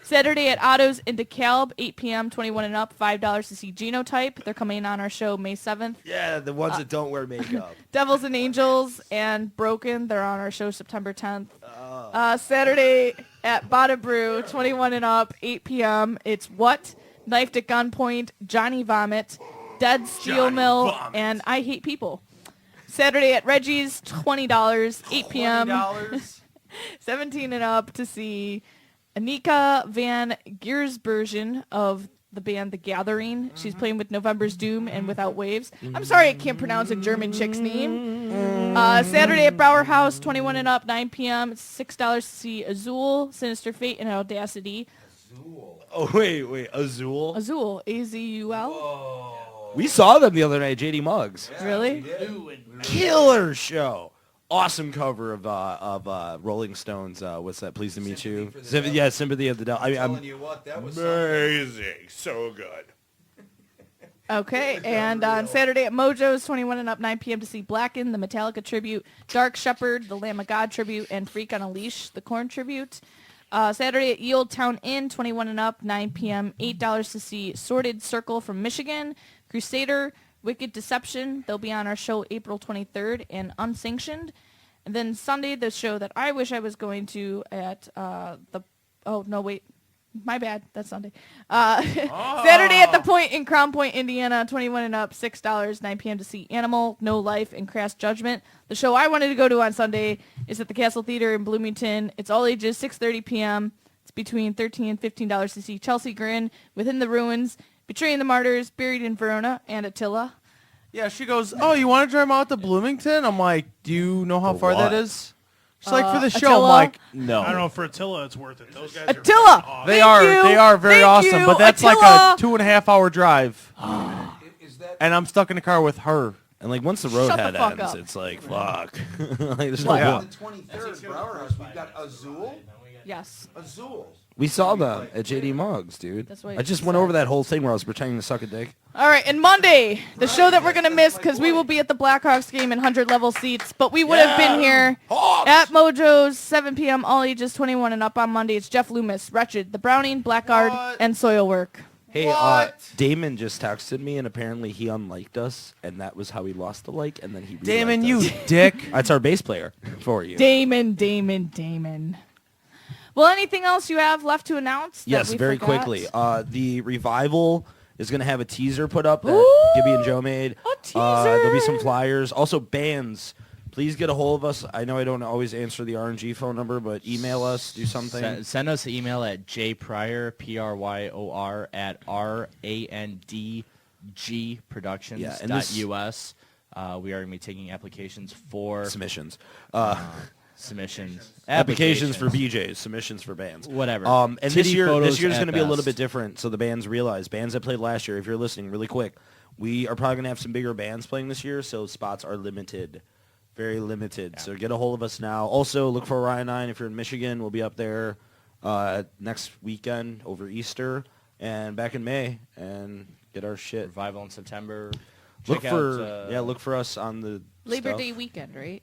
Saturday at Otto's in DeKalb, 8 p.m., 21 and up, $5 to see Genotype. They're coming on our show May 7th. Yeah, the ones that don't wear makeup. Devils and Angels and Broken, they're on our show September 10th. Saturday at Bada Brew, 21 and up, 8 p.m. It's What? Knifed at Gunpoint, Johnny Vomit, Dead Steel Mill, and I Hate People. Saturday at Reggie's, $20, 8 p.m. 17 and up to see Anika Van Giersbergen of the band The Gathering. She's playing with November's Doom and Without Waves. I'm sorry I can't pronounce a German chick's name. Saturday at Brower House, 21 and up, 9 p.m. It's $6 to see Azul, Sinister Fate, and Audacity. Oh, wait. Azul? Azul, A-Z-U-L. We saw them the other night, JD Muggs. Really? Killer show. Awesome cover of Rolling Stones. What's that? Pleased to meet you. Sympathy of the Devil. I'm telling you what, that was Amazing. So good. Okay, and on Saturday at Mojo's, 21 and up, 9 p.m. to see Blacken, the Metallica tribute, Dark Shepherd, the Lamb of God tribute, and Freak on a Leash, the Korn tribute. Saturday at Ye Old Town Inn, 21 and up, 9 p.m., $8 to see Sordid Circle from Michigan, Crusader, Wicked Deception. They'll be on our show April 23rd, and Unsanctioned. And then Sunday, the show that I wish I was going to at my bad. That's Sunday. Saturday at the Point in Crown Point, Indiana, 21 and up, $6, 9 p.m. to see Animal, No Life, and Crass Judgment. The show I wanted to go to on Sunday is at the Castle Theater in Bloomington. It's all ages, 6:30 p.m. It's between $13 and $15 to see Chelsea Grin, Within the Ruins, Betraying the Martyrs, Buried in Verona, and Attila. Yeah, she goes, oh, you want to drive out to Bloomington? I'm like, do you know how far that is? She's like, for the show. Attila? I'm like, no. I don't know, for Attila, it's worth it. Those guys Attila! are awesome. They Thank are you. very Thank awesome, you, but that's Attila. like a 2.5 hour drive. Is that And I'm stuck in a car with her. And like once the road Shut the head fuck ends, up. it's like fuck. Like, there's Wow. no on the 23rd, Brower House? We've got Azul. Yes. Azul. We saw them at JD Muggs, dude. That's what I just you went said. over that whole thing where I was pretending to suck a dick. All right, and Monday, the show that we're going to miss because we will be at the Blackhawks game in 100 level seats, but we would have been here at Mojo's, 7 p.m., all ages 21 and up on Monday. It's Jeff Loomis, Wretched, The Browning, Blackguard, and Soilwork. Hey, Damon just texted me, and apparently he unliked us, and that was how he lost the like, and then he Damon, reliked you us. dick. That's our bass player for you. Damon. Well, anything else you have left to announce? that Yes, we very forgot? quickly. The Revival is going to have a teaser put up that Ooh, Gibby and Joe made. a teaser. There'll be some flyers. Also, bands. Please get a hold of us. I know I don't always answer the RNG phone number, but email us, do something. Send us an email at jpryor, Pryor, at randgproductions.us. We are going to be taking applications for Submissions. submissions. Applications for BJs, submissions for bands. Whatever. And Titty this year photos is going at to be a little best. bit different, so the bands realize. Bands that played last year, if you're listening really quick, we are probably going to have some bigger bands playing this year, so spots are limited. Very limited. Yeah. So get a hold of us now. Also, look for Orion 9 if you're in Michigan. We'll be up there next weekend over Easter and back in May and get our shit. Revival in September. Look Check for out, look for us on the Labor stuff. Day weekend, right?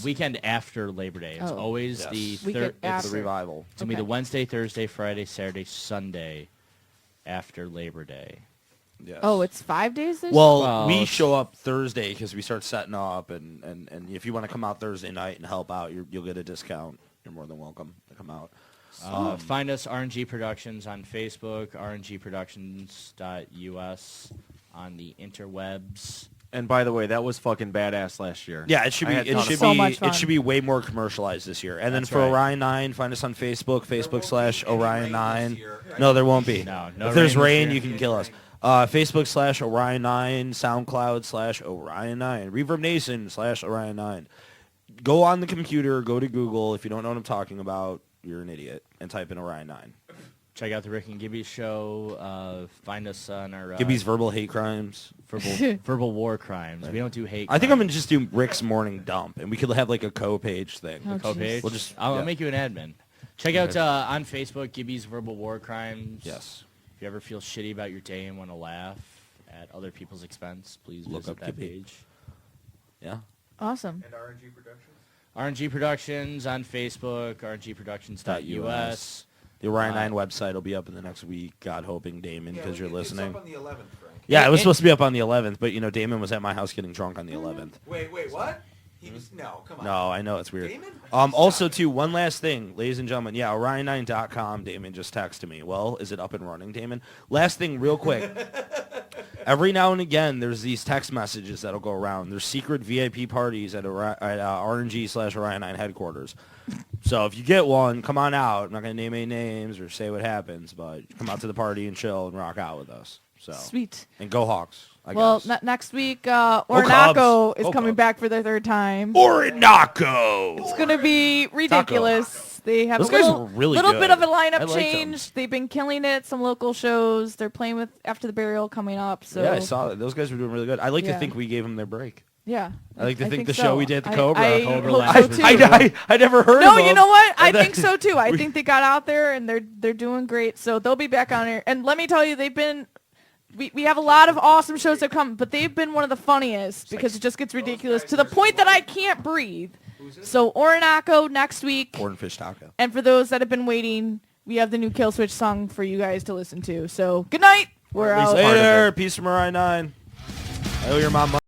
Weekend after Labor Day. It's Oh. always Yes. the Weekend third. after. the revival. It's gonna be the Okay. Wednesday, Thursday, Friday, Saturday, Sunday after Labor Day. Yes. Oh, it's 5 days this Well, Well, we it's- show up Thursday because we start setting up, and if you want to come out Thursday night and help out, you'll get a discount. You're more than welcome to come out. Find us RNG Productions on Facebook, rngproductions.us on the interwebs. And by the way, that was fucking badass last year. Yeah, it should be. I had It tons should of So be. much fun. It should be way more commercialized this year. And then That's for right. Orion 9, find us on Facebook, Facebook/Orion 9. No, there won't be. No If there's rain rain, this you year. can kill us. Facebook/Orion 9, SoundCloud/Orion 9, Reverb Nation/Orion 9. Go on the computer, go to Google. If you don't know what I'm talking about, you're an idiot, and type in Orion 9. Check out the Rick and Gibby show. Find us on our Gibby's verbal hate crimes. verbal war crimes. We don't do hate. I think I'm crimes. gonna just do Rick's morning dump, and we could have like a co-page thing. Oh, Co-page. We'll just. I'll yeah. make you an admin. Check out on Facebook Gibby's verbal war crimes. Yes. If you ever feel shitty about your day and want to laugh at other people's expense, please Look visit up that Gibby. page. Yeah. Awesome. RNG Productions on Facebook, rngproductions.us. The Orion 9 website will be up in the next week, God hoping, Damon, because you're listening. It's up on the 11th, Frank. Yeah, it was supposed to be up on the 11th, but, Damon was at my house getting drunk on the 11th. Wait, what? He was come on. No, I know, it's weird. Damon? Also, too, one last thing, ladies and gentlemen. Yeah, Orion9.com, Damon just texted me. Well, is it up and running, Damon? Last thing, real quick. Every now and again, there's these text messages that'll go around. There's secret VIP parties at RNG/Orion 9 headquarters. So if you get one, come on out. I'm not going to name any names or say what happens, but come out to the party and chill and rock out with us. So Sweet. And go Hawks, I Well, guess. next week, Cubs. Orinoco is Go coming Cubs. back for their third time. Orinoco! It's going to be ridiculous. They have Those a guys little, were really little good. bit of a I lineup liked change. They've been killing it. Some local shows. They're playing with After the Burial coming up. So Yeah, I saw that. Those guys were doing really good. I like to Yeah. think we gave them their break. Yeah. I like to think the so. show we did at the I- Cobra. I Cobra hope last so week. too. I never heard of No, them. you know what? I And then- think so too. I think they got out there and they're doing great. So they'll be back on here. And let me tell you, they've been. We have a lot of awesome shows that come, but they've been one of the funniest because it just gets ridiculous to the point that I can't breathe. So Orinoco next week. Corn fish taco. And for those that have been waiting, we have the new Kill Switch song for you guys to listen to. So good night. We're out. Later. Peace from Orion 9. I owe your mom money.